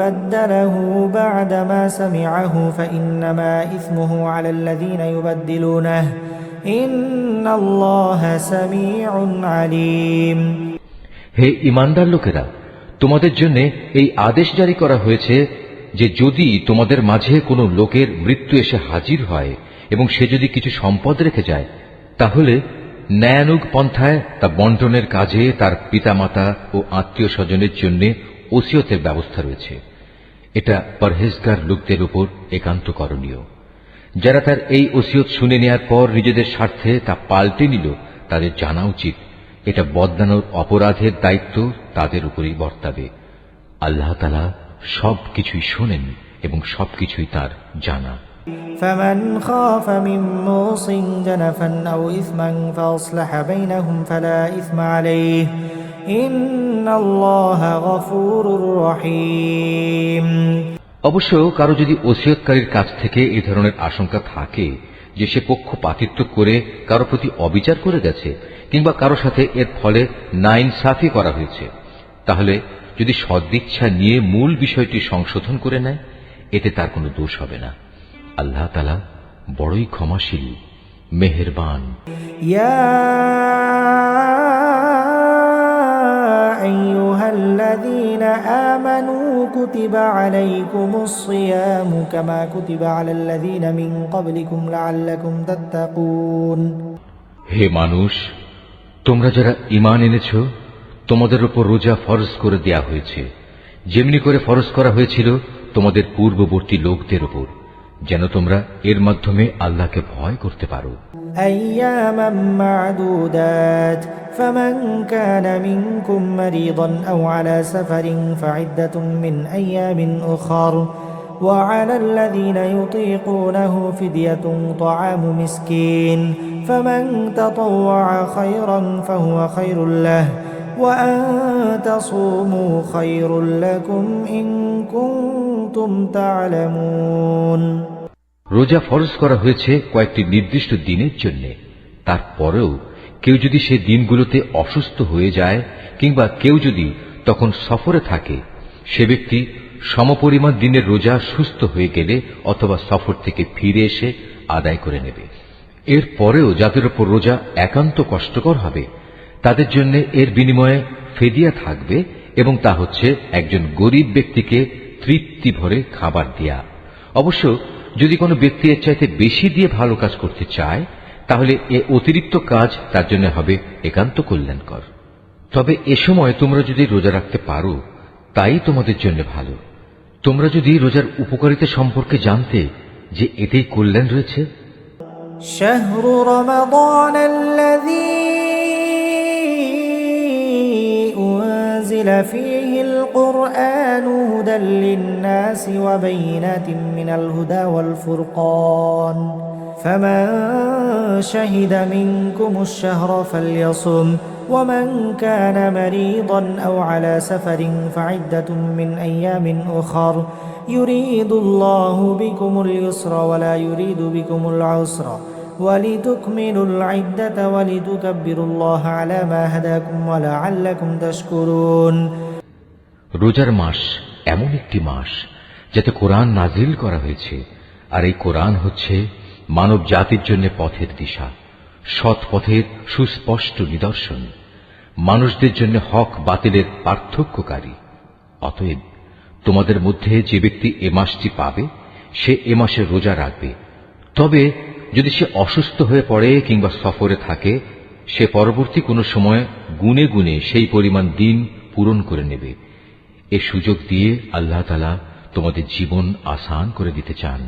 بدله بعدما سمعه فإنما إثمه على الذين يبدلونه إن الله سميع عليم।
হে ঈমানদার লোকেরা, তোমাদের জন্য এই আদেশ জারি করা হয়েছে যে যদি তোমাদের মাঝে কোনো লোকের মৃত্যু এসে হাজির হয় এবং সে যদি কিছু সম্পদ রেখে যায়, তাহলে ন্যায়ানুগ পন্থায় তা বন্টনের কাজে তার পিতামাতা ও আত্মীয় স্বজনের জন্য ওসিয়তের ব্যবস্থা রয়েছে। এটা পরহেজগার লোকদের উপর একান্ত করণীয়। যারা তার এই ওসিয়ত শুনে নেয়ার পর নিজেদের স্বার্থে তা পাল্টে নিল, তাদের জানা উচিত এটা বদলানোর অপরাধের দায়িত্ব তাদের উপরেই বর্তাবে। আল্লাহ তাআলা সবকিছুই শোনেন এবং সবকিছুই তার জানা।
فمن خاف من موص جنفا أو إثما فأصلح بينهم فلا إثم عليه إن الله غفور رحيم।
অবশ্য কারো যদি ওসিয়তকারীর কাছ থেকে এই ধরনের আশঙ্কা থাকে যে সে পক্ষপাতিত্ব করে কারো প্রতি অবিচার করে গেছে কিংবা কারো সাথে এর ফলে নাইনসাফি করা হয়েছে, তাহলে যদি সদিচ্ছা নিয়ে মূল বিষয়টি সংশোধন করে নেয়, এতে তার কোনো দোষ হবে না। আল্লাহ তাআলা বড়ই ক্ষমাশীল, মেহেরবান।
ইয়া আইয়ুহাল্লাযীনা আমানু কুতিবা আলাইকুমুস সিয়ামু কামা কুতিবা আলাল্লাযীনা মিন ক্বাবলিকুম লাআল্লাকুম তাত্তাকুন।
হে মানুষ, তোমরা যারা ঈমান এনেছ, তোমাদের উপর রোজা ফরজ করে দেয়া হয়েছে যেমনি করে ফরজ করা হয়েছিল তোমাদের পূর্ববর্তী লোকদের উপর, যেন তোমরা এর মাধ্যমে আল্লাহকে ভয় করতে পারো।
أياما معدودات فمن كان منكم مريضا أو على سفر فعدة من أيام أخر وعلى الذين يطيقونه فدية طعام مسكين فمن تطوع خيرا فهو خير له وأن تصوموا خير لكم إن كنتم تعلمون।
রোজা ফরজ করা হয়েছে কয়েকটি নির্দিষ্ট দিনের জন্য। তারপরেও কেউ যদি সে দিনগুলোতে অসুস্থ হয়ে যায় কিংবা কেউ যদি তখন সফরে থাকে, সে ব্যক্তি সমপরিমাণ দিনের রোজা সুস্থ হয়ে গেলে অথবা সফর থেকে ফিরে এসে আদায় করে নেবে। এর পরেও যাদের উপর রোজা একান্ত কষ্টকর হবে, তাদের জন্য এর বিনিময়ে ফেদিয়া থাকবে, এবং তা হচ্ছে একজন গরিব ব্যক্তিকে তৃপ্তি ভরে খাবার দেয়া। অবশ্য যদি কোনো ব্যক্তি এর চাইতে বেশি দিয়ে ভালো কাজ করতে চায়, তাহলে এ অতিরিক্ত কাজ তার জন্য হবে একান্ত কল্যাণকর। তবে এ সময় তোমরা যদি রোজা রাখতে পারো, তাই তোমাদের জন্য ভালো। তোমরা যদি রোজার উপকারিতা সম্পর্কে জানতে যে এতেই কল্যাণ রয়েছে।
شهر رمضان الذي أنزل فيه القرآن هدى للناس وبينات من الهدى والفرقان فمن شهد منكم الشهر فليصم ومن كان مريضا أو على سفر فعدة من أيام أخر يريد الله بكم اليسر ولا يريد بكم العسر ولتكملوا العدة ولتكبروا الله على ما هداكم ولعلكم تشكرون।
রোজার মাস এমন একটি মাস যাতে কোরআন নাজিল করা হয়েছে, আর এই কোরআন হচ্ছে মানব জাতির জন্য পথের দিশা, সৎ পথের সুস্পষ্ট নিদর্শন, মানুষদের জন্য হক বাতিলের পার্থক্যকারী। অতএব তোমাদের মধ্যে যে ব্যক্তি এ মাসটি পাবে, সে এ মাসে রোজা রাখবে। তবে যদি সে অসুস্থ হয়ে পড়ে কিংবা সফরে থাকে, সে পরবর্তী কোনো সময় গুনে গুনে সেই পরিমাণ দিন পূরণ করে নেবে। এ সুযোগ দিয়ে আল্লাহ তাআলা তোমাদের জীবন আসান করে দিতে চান।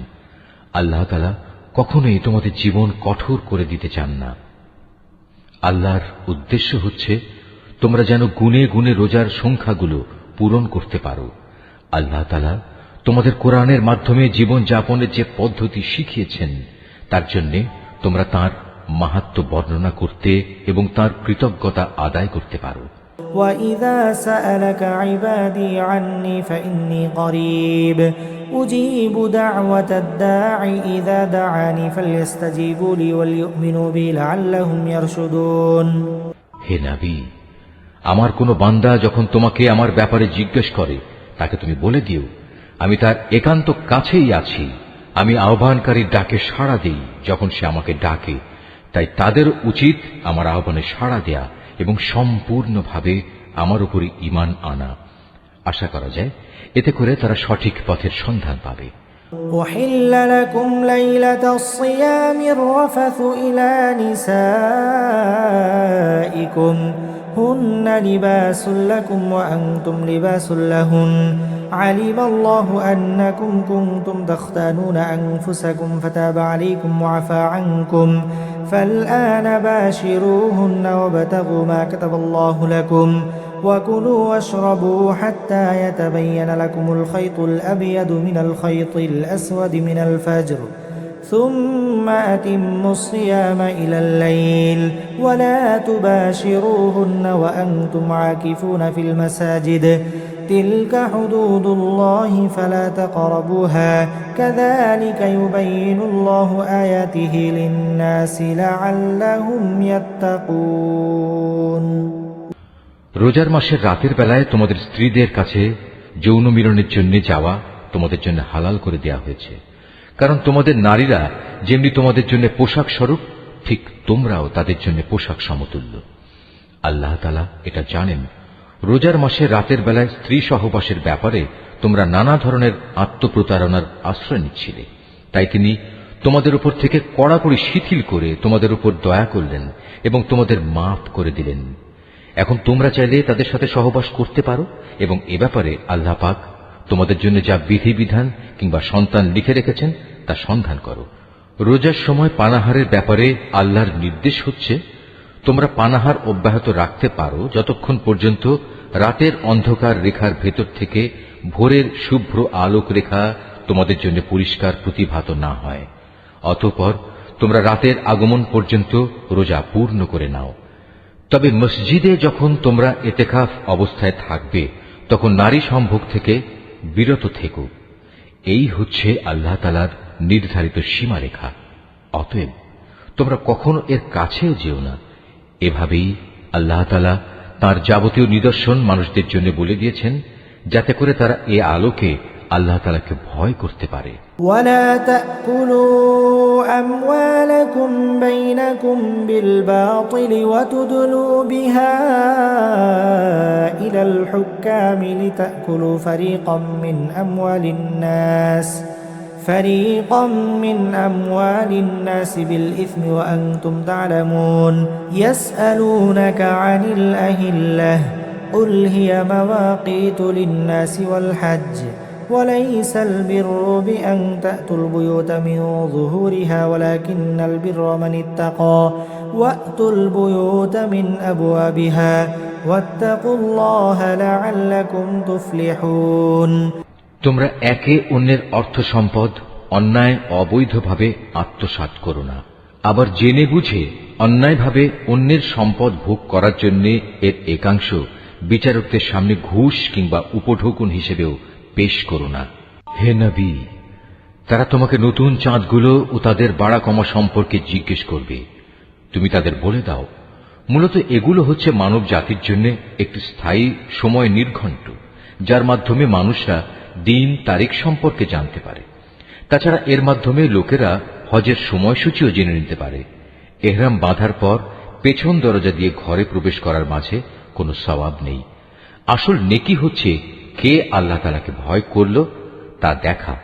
আল্লাহ তাআলা কখনোই তোমাদের জীবন কঠোর করে দিতে চান না। আল্লাহর উদ্দেশ্য হচ্ছে তোমরা যেন গুনে গুনে রোজার সংখ্যাগুলো পূরণ করতে পারো। আল্লাহ তাআলা তোমাদের কোরআনের মাধ্যমে জীবন যাপনের যে পদ্ধতি শিখিয়েছেন, তার জন্য তোমরা তাঁর মাহাত্ম্য বর্ণনা করতে এবং তাঁর কৃতজ্ঞতা আদায় করতে পারো।
وَإِذَا سَأَلَكَ عِبَادِي عَنِّي فَإِنِّي قَرِيبٌ أُجِيبُ دَعْوَةَ الدَّاعِ إِذَا دَعَانِ فَلْيَسْتَجِيبُوا لِي وَلْيُؤْمِنُوا بِي لَعَلَّهُمْ يَرْشُدُونَ।
হে নবী, আমার কোন বান্দা যখন তোমাকে আমার ব্যাপারে জিজ্ঞেস করে, তাকে তুমি বলে দিও, আমি তার একান্ত কাছেই আছি। আমি আহ্বানকারীর ডাকে সাড়া দিই যখন সে আমাকে ডাকে। তাই তাদের উচিত আমার আহ্বানে সাড়া দেয়া এবং সম্পূর্ণভাবে আমার উপরই ঈমান আনা। আশা করা যায় এতে করে তারা সঠিক পথের সন্ধান পাবে।
أحل لكم ليلة الصيام الرفث إلى نسائكم هن لباس لكم وأنتم لباس لهن علم الله أنكم كنتم تختانون أنفسكم فتاب عليكم وعفى عنكم فالآن باشروهن وابتغوا ما كتب الله لكم وكلوا واشربوا حتى يتبين لكم الخيط الأبيض من الخيط الأسود من الفجر ثم أتموا الصيام إلى الليل ولا تباشروهن وأنتم عاكفون في المساجد تلك حدود الله فلا تقربوها كذلك يبين الله آياته للناس لعلهم يتقون।
রোজার মাসের রাতের বেলায় তোমাদের স্ত্রীদের কাছে যৌন মিলনের জন্য যাওয়া তোমাদের জন্য হালাল করে দেয়া হয়েছে, কারণ তোমাদের নারীরা যেমনি তোমাদের জন্য পোশাক স্বরূপ, ঠিক তোমরাও তাদের জন্য পোশাক সমতুল্য। আল্লাহ তাআলা এটা জানেন। রোজার মাসে রাতের বেলায় স্ত্রী সহবাসের ব্যাপারে তোমরা নানা ধরনের আত্মপ্রতারণার আশ্রয় নিচ্ছিলে, তাই তিনি তোমাদের উপর থেকে কড়াকড়ি শিথিল করে তোমাদের উপর দয়া করলেন এবং তোমাদের মাফ করে দিলেন। এখন তোমরা চাইলে তাদের সাথে সহবাস করতে পারো, এবং এ ব্যাপারে আল্লাহ পাক তোমাদের জন্য যা বিধিবিধান কিংবা সন্তান লিখে রেখেছেন তা সন্ধান করো। রোজার সময় পানাহারের ব্যাপারে আল্লাহর নির্দেশ হচ্ছে, তোমরা পানাহার অব্যাহত রাখতে পারো যতক্ষণ পর্যন্ত রাতের অন্ধকার রেখার ভেতর থেকে ভোরের শুভ্র আলোক রেখা তোমাদের জন্য পরিষ্কার প্রতিভাত না হয়। অতঃপর তোমরা রাতের আগমন পর্যন্ত রোজা পূর্ণ করে নাও। তবে মসজিদে যখন তোমরা এতেকাফ অবস্থায় থাকবে তখন নারী সম্ভোগ থেকে বিরত থেকো। এই হচ্ছে আল্লাহ তাআলার নির্ধারিত সীমারেখা। অতএব তোমরা কখনো এর কাছেও যেও না। এভাবেই আল্লাহ তাআলা তাঁর যাবতীয় নিদর্শন মানুষদের জন্য বলে দিয়েছেন, যাতে করে তারা এ আলোকে আল্লাহ তাআলাকে ভয় করতে পারে।
ওয়ালা তাকুলু আমওয়ালাকুম বাইনাকুম বিল বাতিল ওয়া তুদলু বিহা ইলাল হুক্কামি লিতাকুলু ফারীকাম মিন আমওয়ালিন নাস বিল ইসমি ওয়া আনতুম তা'লামুন ইয়াসআলুনাকা আনিল আহিল্লাহ قل هي مواقيت للناس والحج وليس البر بأن تأتوا البيوت من ظهورها ولكن البر من اتقى وأتوا البيوت من أبوابها واتقوا الله لعلكم تفلحون।
তোমরা একে অন্যের অর্থ সম্পদ অন্যায় অবৈধভাবে আত্মসাৎ করো না। আবার জেনে বুঝে অন্যায়ভাবে অন্যের সম্পদ ভোগ করার জন্য এর একাংশ বিচারকদের সামনে ঘুষ কিংবা উপঢৌকন হিসেবেও পেশ করো না। হে নবী, তারা তোমাকে নতুন চাঁদগুলো ও তাদের বাড়া কমা সম্পর্কে জিজ্ঞেস করবে। তুমি তাদের বলে দাও, মূলত এগুলো হচ্ছে মানব জাতির জন্য একটি স্থায়ী সময় নির্ঘণ্ট, যার মাধ্যমে মানুষরা দিন তারিখ সম্পর্কে জানতে পারে। তাছাড়া এর মাধ্যমে লোকেরা হজের সময়সূচিও জেনে নিতে পারে। এহরাম বাঁধার পর পেছন দরজা দিয়ে ঘরে প্রবেশ করার মাঝে কোনো সওয়াব নেই। আসল নেকি হচ্ছে কে আল্লাহ তাআলাকে ভয় করল তা দেখা।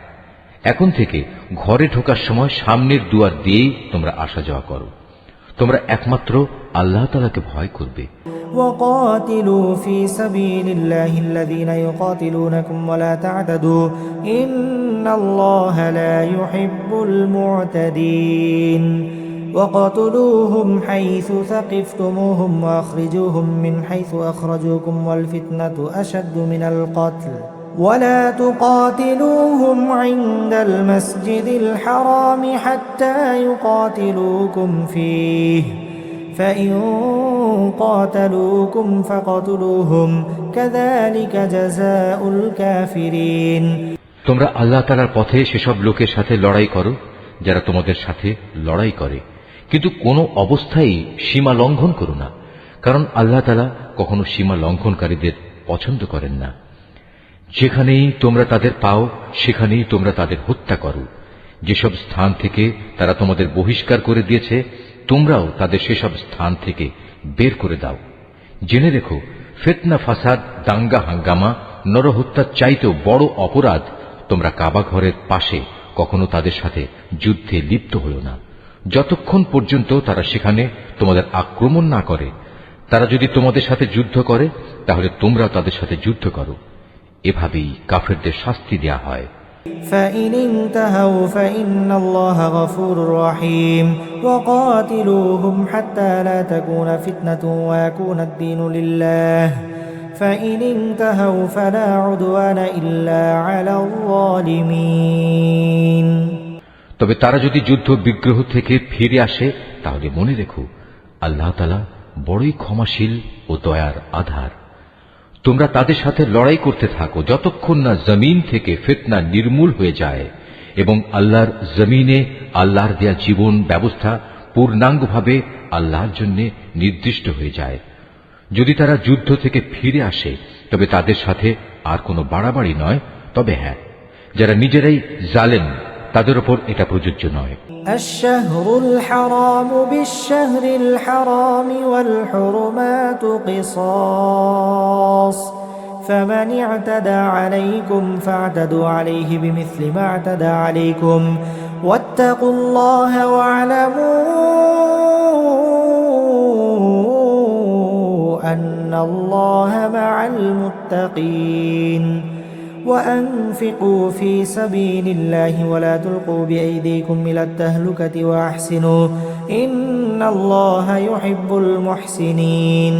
এখন থেকে ঘরে ঢোকার সময় সামনের দুয়ার দিয়েই তোমরা আসা যাওয়া করো। তোমরা একমাত্র আল্লাহ তাআলাকে ভয় করবে।
وقاتلوا في سبيل الله الذين يقاتلونكم ولا تعتدوا إن الله لا يحب المعتدين وقتلوهم حيث ثقفتموهم وأخرجوهم من حيث أخرجوكم والفتنة أشد من القتل ولا تقاتلوهم عند المسجد الحرام حتى يقاتلوكم فيه فإن قاتلوكم فقتلوهم كذلك جزاء الكافرين।
তোমরা আল্লাহ তাআলার পথে সেসব লোকের সাথে লড়াই করো যারা তোমাদের সাথে লড়াই করে, কিন্তু কোনো অবস্থায় সীমা লঙ্ঘন করো না, কারণ আল্লাহ তাআলা কখনো সীমা লঙ্ঘনকারীদের পছন্দ করেন না। যেখানেই তোমরা তাদের পাও সেখানেই তোমরা তাদের হত্যা করো। যেসব স্থান থেকে তারা তোমাদের বহিষ্কার করে দিয়েছে তোমরাও তাদের সেসব স্থান থেকে বের করে দাও। জেনে রেখো, ফিতনা, ফাসাদ, দাঙ্গা হাঙ্গামা, নরহত্যার চাইতেও বড় অপরাধ। তোমরা কাবা ঘরের পাশে কখনো তাদের সাথে যুদ্ধে লিপ্ত হও না, যতক্ষণ পর্যন্ত তারা সেখানে তোমাদের আক্রমণ না করে। তারা যদি তোমাদের সাথে যুদ্ধ করে তাহলে তোমরাও তাদের সাথে যুদ্ধ করো। এভাবেই কাফেরদের শাস্তি দেয়া হয়।
فإن انتهوا فإن الله غفور رحيم وقاتلوهم حتى لا تكون فتنة ويكون الدين لله فإن انتهوا فلا عدوان إلا على الظالمين।
তবে তারা যদি যুদ্ধ বিগ্রহ থেকে ফিরে আসে তাহলে মনে রেখো, আল্লাহ তাআলা বড়ই ক্ষমাশীল ও দয়ার আধার। তোমরা তাদের সাথে লড়াই করতে থাকো যতক্ষণ না জমিন থেকে ফিতনা নির্মূল হয়ে যায় এবং আল্লাহর জমিনে আল্লাহর দেয়া জীবন ব্যবস্থা পূর্ণাঙ্গভাবে আল্লাহর জন্য নির্দিষ্ট হয়ে যায়। যদি তারা যুদ্ধ থেকে ফিরে আসে তবে তাদের সাথে আর কোনো বাড়াবাড়ি নয়, তবে হ্যাঁ, যারা নিজেরাই জালেম তাদের উপর এটা প্রযোজ্য নয়।
الشهر الحرام بالشهر الحرام والحرمات قصاص فمن اعتدى عليكم فاعتدوا عليه بمثل ما اعتدى عليكم واتقوا الله واعلموا أن الله مع المتقين وأنفقوا في سبيل الله ولا تلقوا بأيديكم إلى التهلكة وأحسنوا إن الله يحب المحسنين।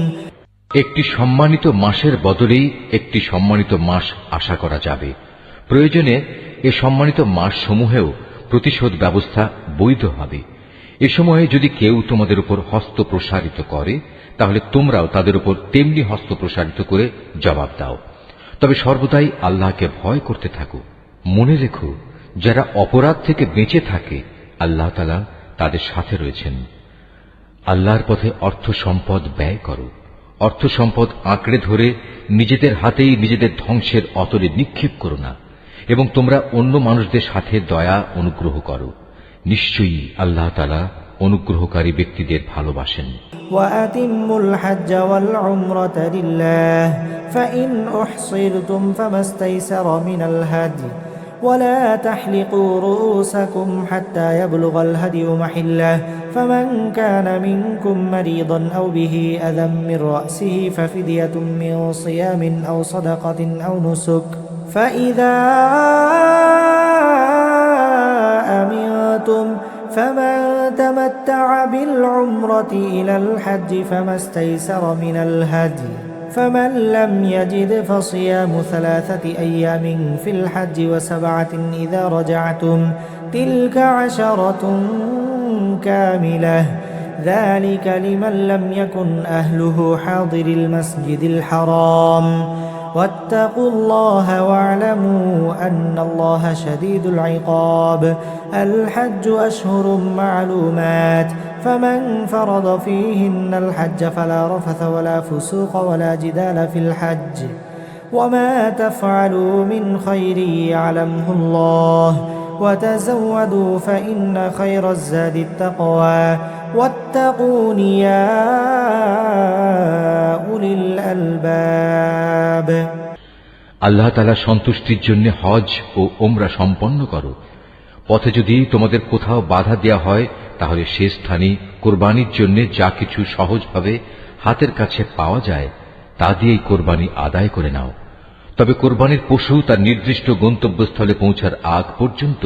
একটি সম্মানিত মাসের বদলেই একটি সম্মানিত মাস আশা করা যাবে। প্রয়োজনে এ সম্মানিত মাস সমূহেও প্রতিশোধ ব্যবস্থা বৈধ হবে। এ সময়ে যদি কেউ তোমাদের উপর হস্ত প্রসারিত করে তাহলে তোমরাও তাদের উপর তেমনি হস্ত প্রসারিত করে জবাব দাও। তবে সর্বদাই আল্লাহকে ভয় করতে থাকো। মনে রেখো, যারা অপরাধ থেকে বেঁচে থাকে আল্লাহ তাআলা তাদের সাথে রয়েছেন। আল্লাহর পথে অর্থ সম্পদ ব্যয় করো। অর্থ সম্পদ আঁকড়ে ধরে নিজেদের হাতেই নিজেদের ধ্বংসের অতলে নিক্ষেপ করো না, এবং তোমরা অন্য মানুষদের সাথে দয়া অনুগ্রহ করো। নিশ্চয়ই আল্লাহ তাআলা অনুগ্রহকারী ব্যক্তিদের ভালোবাসেন।
وأتموا الحج والعمرة لله فإن أحصرتم فما استيسر من الهدي ولا تحلقوا رؤوسكم حتى يبلغ الهدي محله فمن كان منكم مريضا أو به أذى من رأسه ففدية من صيام أو صدقة أو نسك فإذا أمنتم فمن تمتع بالعمرة إلى الحج فما استيسر من الهدي فمن لم يجد فصيام 3 أيام في الحج و7 إذا رجعتم تلك 10 كاملة ذلك لمن لم يكن أهله حاضر المسجد الحرام واتقوا الله واعلموا أن الله شديد العقاب الحج أشهر معلومات فمن فرض فيهن الحج فلا رفث ولا فسوق ولا جدال في الحج وما تفعلوا من خير يعلمه الله وتزودوا فإن خير الزاد التقوى واتقون يا أولي الألباب।
আল্লাহ তাআলা সন্তুষ্টির জন্য হজ ও উমরা সম্পন্ন করো। পথে যদি তোমাদের কোথাও বাধা দেয়া হয় তাহলে সে স্থানে কোরবানির জন্য যা কিছু সহজভাবে হাতের কাছে পাওয়া যায় তা দিয়েই কোরবানি আদায় করে নাও। তবে কোরবানির পশু তার নির্দিষ্ট গন্তব্যস্থলে পৌঁছার আগ পর্যন্ত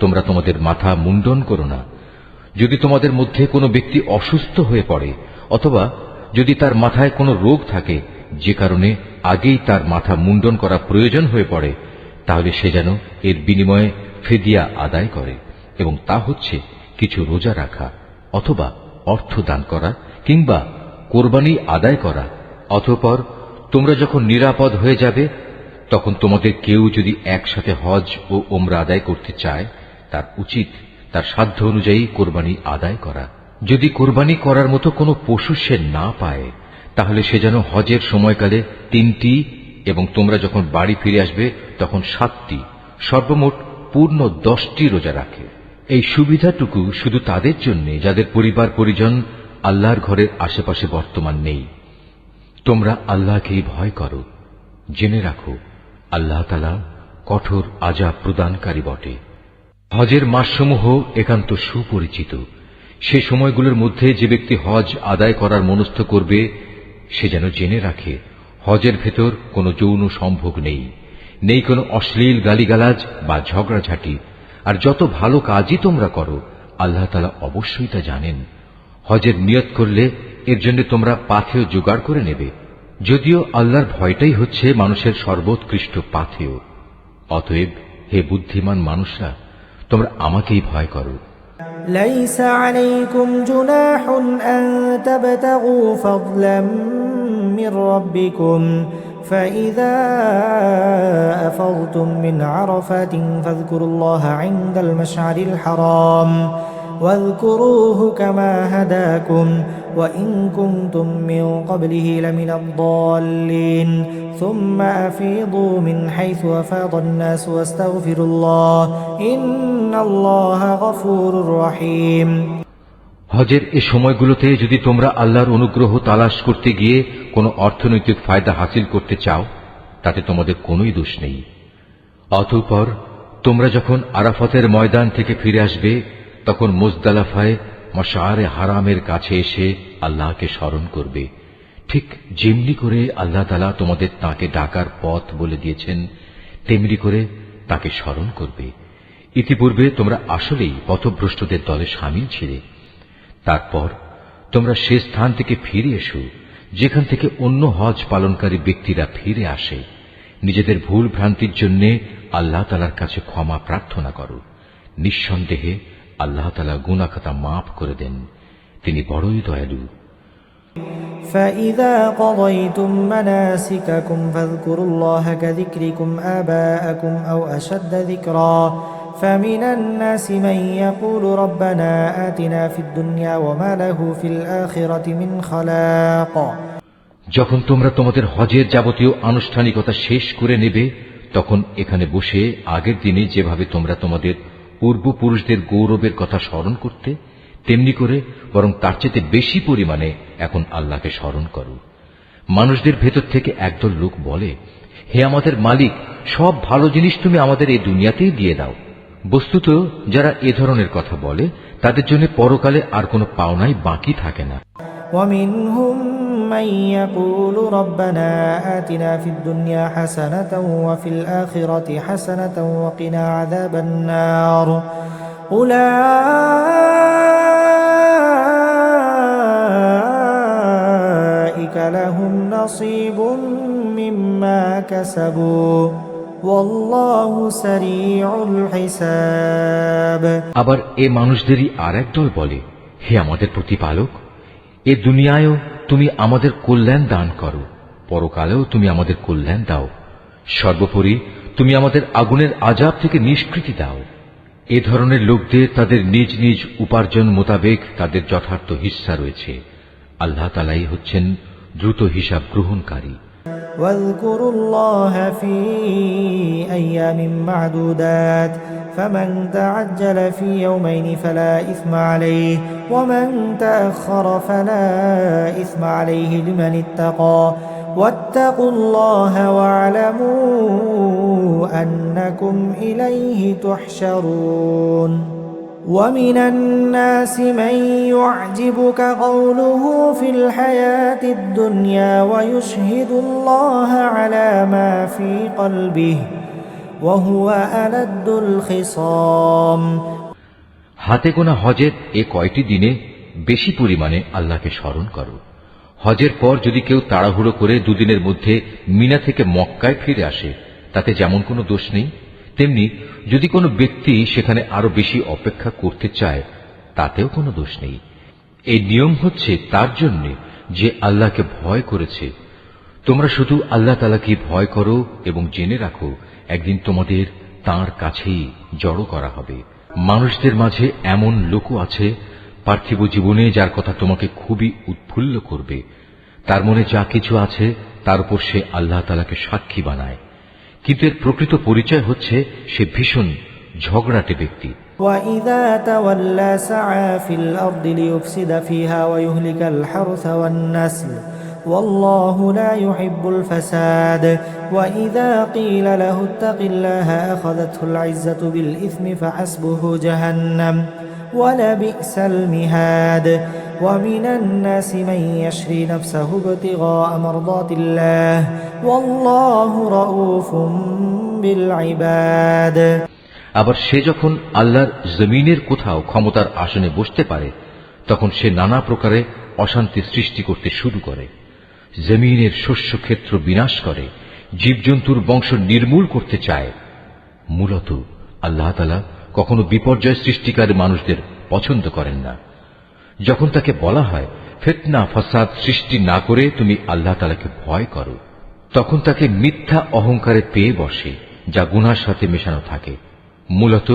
তোমরা তোমাদের মাথা মুন্ডন করো না। যদি তোমাদের মধ্যে কোনো ব্যক্তি অসুস্থ হয়ে পড়ে অথবা যদি তার মাথায় কোনো রোগ থাকে যে কারণে আগেই তার মাথা মুন্ডন করা প্রয়োজন হয়ে পড়ে, তাহলে সে যেন এর বিনিময়ে ফিদিয়া আদায় করে, এবং তা হচ্ছে কিছু রোজা রাখা অথবা অর্থ দান করা কিংবা কোরবানি আদায় করা। অতঃপর তোমরা যখন নিরাপদ হয়ে যাবে তখন তোমাদের কেউ যদি একসাথে হজ ও উমরা আদায় করতে চায় তার উচিত তার সাধ্য অনুযায়ী কোরবানি আদায় করা। যদি কোরবানি করার মতো কোনো পশু সে না পায় তাহলে সে যেন হজের সময়কালে 3টি এবং তোমরা যখন বাড়ি ফিরে আসবে তখন 7টি, সর্বমোট পূর্ণ 10টি রোজা রাখে। এই সুবিধাটুকু শুধু তাদের জন্য যাদের পরিবার পরিজন আল্লাহর ঘরের আশেপাশে বর্তমান নেই। তোমরা আল্লাহকেই ভয় করো। জেনে রাখো আল্লাহ তাআলা কঠোর আযাব প্রদানকারী বটে। হজের মাসসমূহ একান্ত সুপরিচিত। সে সময়গুলোর মধ্যে যে ব্যক্তি হজ আদায় করার মনস্থ করবে সে যেন জেনে রাখে হজের ভেতর কোনো যৌন সম্ভোগ নেই, নেই কোনো অশ্লীল গালিগালাজ বা ঝগড়াঝাটি। আর যত ভালো কাজই তোমরা করো আল্লাহ তাআলা অবশ্যই তা জানেন। হজের নিয়ত করলে এর জন্য তোমরা পাথেয় জোগাড় করে নেবে, যদিও আল্লাহর ভয়টাই হচ্ছে মানুষের সর্বোৎকৃষ্ট পাথেয়। অতএব হে বুদ্ধিমান মানুষরা, তোমরা আমাকেই ভয় করো।
ليس عليكم جناح أن تبتغوا فضلا من ربكم فإذا أفضتم من عرفات فاذكروا الله عند المشعر الحرام واذكروه كما هداكم وإن كنتم من قبله لمن الضالين ثم أفيضوا من حيث أفاض الناس واستغفروا الله إن الله غفور رحيم।
হজের এই সময়গুলোতে যদি তোমরা আল্লাহর অনুগ্রহ তালাশ করতে গিয়ে কোনো অর্থনৈতিক ফায়দা হাসিল করতে চাও তাতে তোমাদের কোনোই দোষ নেই। অতঃপর তোমরা যখন আরাফাতের ময়দান থেকে ফিরে আসবে তখন মুজদালিফায় মাশআরে হারামের কাছে এসে আল্লাহকে স্মরণ করবে, ঠিক যেমনি করে আল্লাহ তাআলা তোমাদের তাকে ডাকার পথ বলে দিয়েছেন তেমনি করে তাকে স্মরণ করবে। ইতিপূর্বে তোমরা আসলেই পথভ্রষ্টদের দলে শামিল ছিলে। তারপর তোমরা সে স্থান থেকে ফিরে এসো যেখান থেকে অন্য হজ পালনকারী ব্যক্তিরা ফিরে আসে। নিজেদের ভুল ভ্রান্তির জন্য আল্লাহ তাআলার কাছে ক্ষমা প্রার্থনা করো। নিঃসন্দেহে আল্লাহ তাআলা গুনাহ খাতা মাফ করে দেন, তিনি বড়ই দয়ালু।
فإذا قضيتم مناسككم فاذكروا الله كذكركم آباءكم أو أشد ذكرا فمن الناس من يقول ربنا آتنا في الدنيا وما له في الآخرة من خلاق।
যখন তোমরা তোমাদের হজের যাবতীয় আনুষ্ঠানিকতা শেষ করে নেবে তখন এখানে বসে আগের দিনে যেভাবে তোমরা তোমাদের পূর্বপুরুষদের গৌরবের কথা স্মরণ করতে তেমনি করে বরং তার চেয়ে বেশি পরিমাণে এখন আল্লাহকে স্মরণ করো। মানুষদের ভেতর থেকে একদল লোক বলে, হে আমাদের মালিক, সব ভালো জিনিস তুমি আমাদের এই দুনিয়াতেই দিয়ে দাও। বস্তুত যারা এ ধরনের কথা বলে তাদের জন্য পরকালে আর কোনো পাওনাই বাকি থাকে না।
ومنهم من يقول ربنا آتنا في الدنيا حسنة وفي الآخرة حسنة وقنا عذاب النار أولئك لهم نصيب مما كسبوا والله سريع الحساب।
আবার এ মানুষদেরই আর এক দল বলে, হে আমাদের প্রতিপালক, এ দুনিয়ায়ও তুমি আমাদের কল্যাণ দান করো, পরকালেও তুমি আমাদের কল্যাণ দাও, সর্বোপরি তুমি আমাদের আগুনের আযাব থেকে নিষ্কৃতি দাও। এ ধরনের লোকদের তাদের নিজ নিজ উপার্জন মোতাবেক তাদের যথার্থ হিস্সা রয়েছে। আল্লাহ তাআলাই হচ্ছেন দ্রুত হিসাব গ্রহণকারী।
واذكروا الله في أيام معدودات فمن تعجل في يومين فلا إثم عليه ومن تأخر فلا إثم عليه لمن اتقى واتقوا الله واعلموا أنكم إليه تحشرون ومن الناس من يعجبك قوله في الحياة الدنيا ويشهد الله على ما في قلبه وهو ألد الخصام।
হাতে গোনা হজের এ কয়টি দিনে বেশি পরিমাণে আল্লাহকে স্মরণ করো। হজের পর যদি কেউ তাড়াহুড়ো করে দুদিনের মধ্যে মিনা থেকে মক্কায় ফিরে আসে তাতে যেমন কোনো দোষ নেই, তেমনি যদি কোনো ব্যক্তি সেখানে আরো বেশি অপেক্ষা করতে চায় তাতেও কোনো দোষ নেই। এই নিয়ম হচ্ছে তার জন্য যে আল্লাহকে ভয় করেছে। তোমরা শুধু আল্লাহ তাআলাকে ভয় করো এবং জেনে রাখো একদিন তোমাদের তাঁর কাছেই জড়ো করা হবে। মানুষদের মাঝে এমন লোকও আছে পার্থিব জীবনে যার কথা তোমাকে খুবই উৎফুল্ল করবে। তার মনে যা কিছু আছে তার উপর সে আল্লাহ তাআলাকে সাক্ষী বানায়, কিন্তু এর প্রকৃত পরিচয় হচ্ছে সে ভীষণ ঝগড়াটে ব্যক্তি।
وَإِذَا تَوَلَّى سَعَى فِي الْأَرْضِ لِيُفْسِدَ فِيهَا وَيُهْلِكَ الْحَرْثَ وَالنَّسْلَ وَاللَّهُ لَا يُحِبُّ الْفَسَادَ وَإِذَا قِيلَ لَهُ اتَّقِ اللَّهَ أَخَذَتْهُ الْعِزَّةُ بِالْإِثْمِ فَحَسْبُهُ جَهَنَّمُ وَلَبِئْسَ الْمِهَادُ وَمِنَ النَّاسِ مَن يَشْرِي نَفْسَهُ ابْتِغَاءَ مَرْضَاتِ اللَّهِ وَاللَّهُ رَءُوفٌ بِالْعِبَادِ।
আবার সে যখন আল্লাহর জমিনের কোথাও ক্ষমতার আসনে বসতে পারে তখন সে নানা প্রকারে অশান্তি সৃষ্টি করতে শুরু করে, জমিনের শস্য ক্ষেত্র বিনাশ করে, জীবজন্তুর বংশ নির্মূল করতে চায়। মূলত আল্লাহ তাআলা কখনো বিপর্যয় সৃষ্টিকারী মানুষদের পছন্দ করেন না। যখন তাকে বলা হয় ফিতনা ফাসাদ সৃষ্টি না করে তুমি আল্লাহ তাআলাকে ভয় করো, তখন তাকে মিথ্যা অহংকারে পেয়ে বসে যা গুনাহর সাথে মেশানো থাকে। মূলত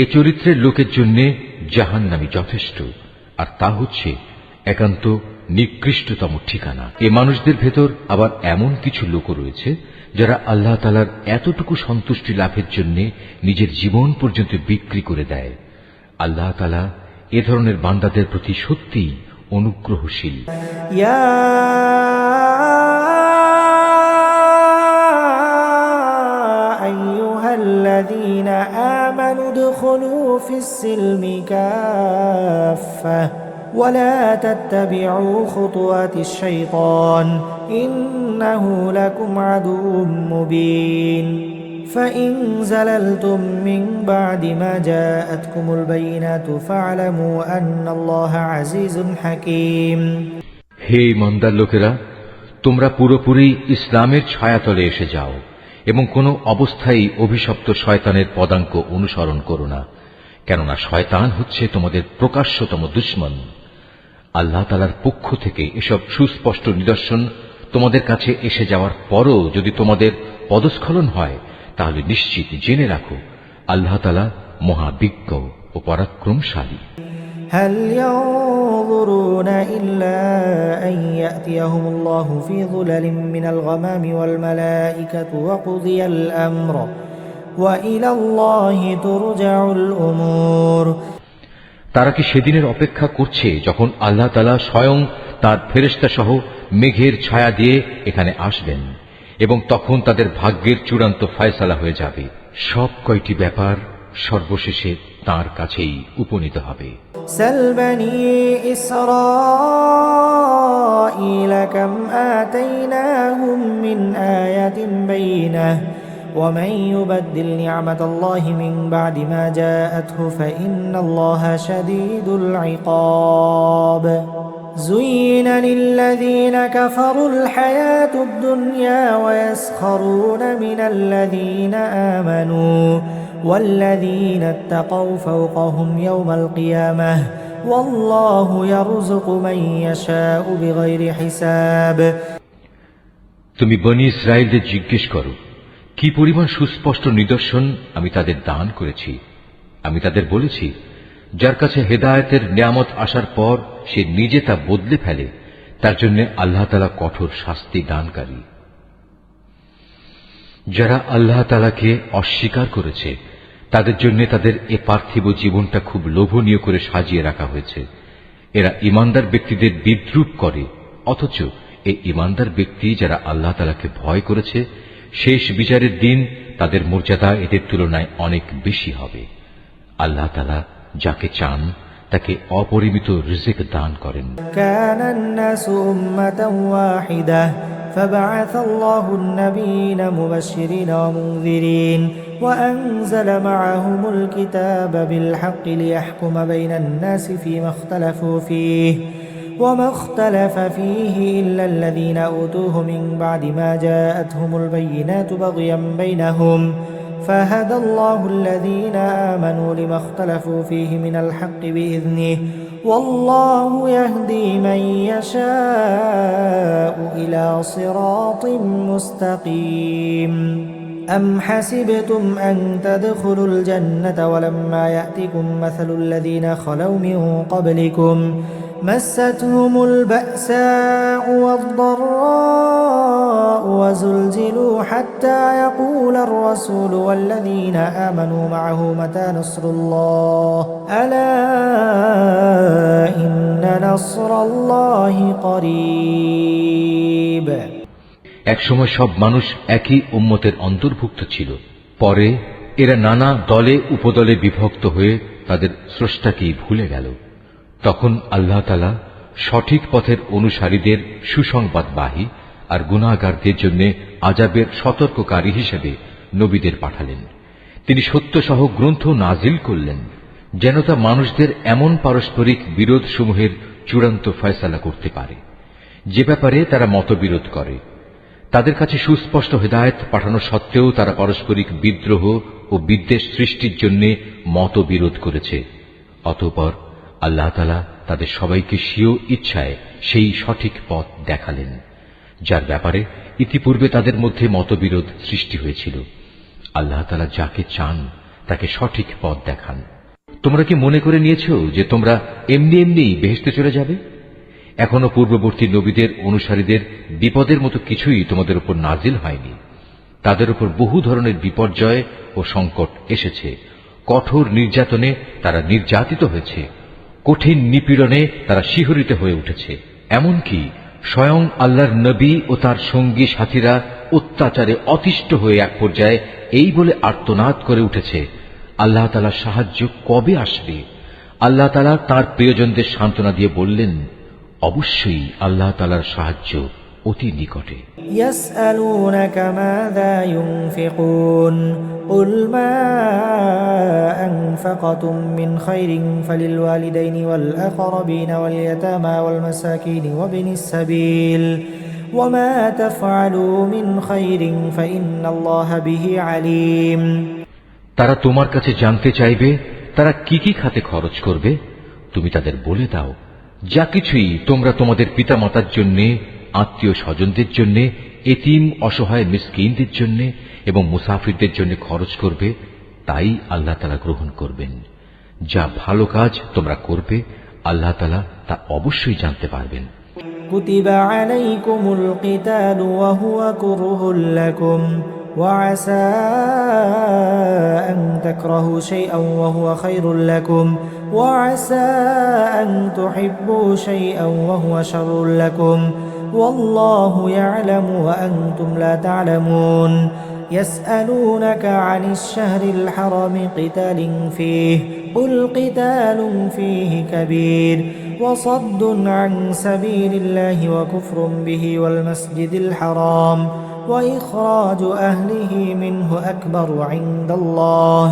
এ চরিত্রের লোকের জন্য জাহান্নামই যথেষ্ট, আর তা হচ্ছে একান্ত নিকৃষ্টতম ঠিকানা। এ মানুষদের ভেতর আবার এমন কিছু লোক রয়েছে যারা আল্লাহ তাআলার এতটুকু সন্তুষ্টি লাভের জন্য নিজের জীবন পর্যন্ত বিক্রি করে দেয়। আল্লাহ তাআলা এ ধরনের বান্দাদের প্রতি সত্যিই অনুগ্রহশীল।
الذين آمنوا ادخلوا في السلم كافة ولا تتبعوا خطوات الشيطان إنه لكم عدو مبين فإن زللتم من بعد ما جاءتكم البينات فاعلموا أن الله عزيز حكيم
হে ইমানদার লোকেরা, তোমরা পুরোপুরি ইসলামের ছায়াতলে এসে যাও এবং কোনো অবস্থায় অভিশপ্ত শয়তানের পদাঙ্ক অনুসরণ করো না, কেননা শয়তান হচ্ছে তোমাদের প্রকাশ্যতম দুশমন। আল্লাহ তাআলার পক্ষ থেকে এসব সুস্পষ্ট নিদর্শন তোমাদের কাছে এসে যাওয়ার পরও যদি তোমাদের পদস্খলন হয়, তাহলে নিশ্চিত জেনে রাখো আল্লাহ তাআলা মহাবিজ্ঞ ও পরাক্রমশালী।
هل ينظرون إلا أن يأتيهم الله في ظلل من الغمام والملائكة وقضي الأمر وإلى الله ترجع الأمور
তারা কি সেদিনের অপেক্ষা করছে যখন আল্লাহ তাআলা স্বয়ং তার ফেরেশতা সহ মেঘের ছায়া দিয়ে এখানে আসবেন এবং তখন তাদের ভাগ্যের চূড়ান্ত ফয়সালা হয়ে যাবে। সব কয়টি ব্যাপার সর্বশেষে তার কাছেই উপনীত হবে।
سل بني إسرائيل كم آتيناهم من آية بينة ومن يبدل نعمة الله من بعد ما جاءته فإن الله شديد العقاب زين للذين كفروا الحياة الدنيا ويسخرون من الذين آمنوا والذين اتقوا فوقهم يوم القيامة والله يرزق من يشاء بغير حساب
তুমি বনি ইসরায়েলদের জিজ্ঞেস করো, কি পরিমাণ সুস্পষ্ট নিদর্শন আমি তাদের দান করেছি। আমি তাদের বলেছি, যার কাছে হেদায়েতের নিয়ামত আসার পর সে নিজে তা বদলে ফেলে, তার জন্য আল্লাহ তাআলা কঠোর শাস্তি দানকারী। যারা আল্লাহ তাআলাকে অস্বীকার করেছে তাদের জন্য তাদের এ পার্থিব জীবনটা খুব লোভনীয় করে সাজিয়ে রাখা হয়েছে। এরা ঈমানদার ব্যক্তিদের বিদ্রূপ করে, অথচ এই ঈমানদার ব্যক্তি যারা আল্লাহ তাআলাকে ভয় করেছে, শেষ বিচারের দিন তাদের মর্যাদা এদের তুলনায় অনেক বেশি হবে। আল্লাহ তাআলা যাকে চান তাকে অপরিমিত রিজিক দান করেন।
কানান নাসু উম্মাতান ওয়াহিদা فبعث الله النبيين مبشرين ومنذرين وأنزل معهم الكتاب بالحق ليحكم بين الناس فيما اختلفوا فيه وما اختلف فيه إلا الذين أوتوه من بعد ما جاءتهم البينات بغيا بينهم فهدى الله الذين آمنوا لما اختلفوا فيه من الحق بإذنه والله يهدي من يشاء إلى صراط مستقيم أم حسبتم أن تدخلوا الجنة ولما يأتكم مثل الذين خلوا من قبلكم مستهم البأساء والضراء وزلزلوا حتى يقول الرسول والذين آمنوا معه متى نصر الله ألا إن نصر الله قريب
একসময় সব মানুষ একই উম্মতের অন্তর্ভুক্ত ছিল, পরে এরা নানা দলে উপদলে বিভক্ত হয়ে তাদের স্রষ্টাকেই ভুলে গেল। তখন আল্লাহ তাআলা সঠিক পথের অনুসারীদের সুসংবাদবাহী আর গুনাহগারদের জন্য আযাবের সতর্ককারী হিসেবে নবীদের পাঠালেন। তিনি সত্যসহ গ্রন্থ নাজিল করলেন যেন তা মানুষদের এমন পারস্পরিক বিরোধ সমূহের চূড়ান্ত ফয়সালা করতে পারে যে ব্যাপারে তারা মতবিরোধ করে। তাদের কাছে সুস্পষ্ট হেদায়েত পাঠানো সত্ত্বেও তারা পারস্পরিক বিদ্রোহ ও বিদ্বেষ সৃষ্টির জন্য মতবিরোধ করেছে। অতঃপর আল্লাহ তাআলা তাদের সবাইকে স্বীয় ইচ্ছায় সেই সঠিক পথ দেখালেন যার ব্যাপারে ইতিপূর্বে তাদের মধ্যে মতবিরোধ সৃষ্টি হয়েছিল। আল্লাহ তাআলা যাকে চান তাকে সঠিক পথ দেখান। তোমরা কি মনে করে নিয়েছো যে তোমরা এমনি এমনিই বেহেশতে চলে যাবে? এখনো পূর্ববর্তী নবীদের অনুসারীদের বিপদের মতো কিছুই তোমাদের উপর নাজিল হয়নি। তাদের উপর বহু ধরনের বিপর্যয় ও সংকট এসেছে। কঠোর নির্যাতনে তারা নির্যাতিত হয়েছে, কঠিন নিপীড়নে তারা শিহরিত হয়ে উঠেছে। এমনকি স্বয়ং আল্লাহর নবী ও তার সঙ্গী সাথীরা অত্যাচারে অতিষ্ঠ হয়ে এক পর্যায়ে এই বলে আর্তনাদ করে উঠেছে, আল্লাহ তাআলার সাহায্য কবে আসবে? আল্লাহ তাআলা তাঁর প্রিয়জনদের সান্ত্বনা দিয়ে বললেন, অবশ্যই আল্লাহ তাআলার সাহায্য অতি নিকটে।
يسألونك ماذا ينفقون قل ما أنفقتم من خير فللوالدين والأقربين واليتامى والمساكين وابن السبيل وما تفعلوا من خير فإن الله به عليم।
তারা তোমার কাছে জানতে চাইবে তারা কি কি খাতে খরচ করবে। তুমি তাদের বলে দাও, যা কিছুই তোমরা তোমাদের পিতামাতার জন্য, আত্মীয় স্বজনদের জন্য, এতিম অসহায় মিসকিনদের জন্য এবং মুসাফিরদের জন্য খরচ করবে, তাই আল্লাহ তাআলা গ্রহণ করবেন। যা ভালো কাজ তোমরা করবে আল্লাহ তাআলা তা অবশ্যই জানতে পারবেন।
كتب عليكم القتال وهو كره لكم وعسى أن تكرهوا شيئا وهو خير لكم وعسى أن تحبوا شيئا وهو شر لكم والله يعلم وأنتم لا تعلمون يسألونك عن الشهر الحرام قتال فيه قل قتال فيه كبير وصد عن سبيل الله وكفر به والمسجد الحرام وإخراج أهله منه أكبر عند الله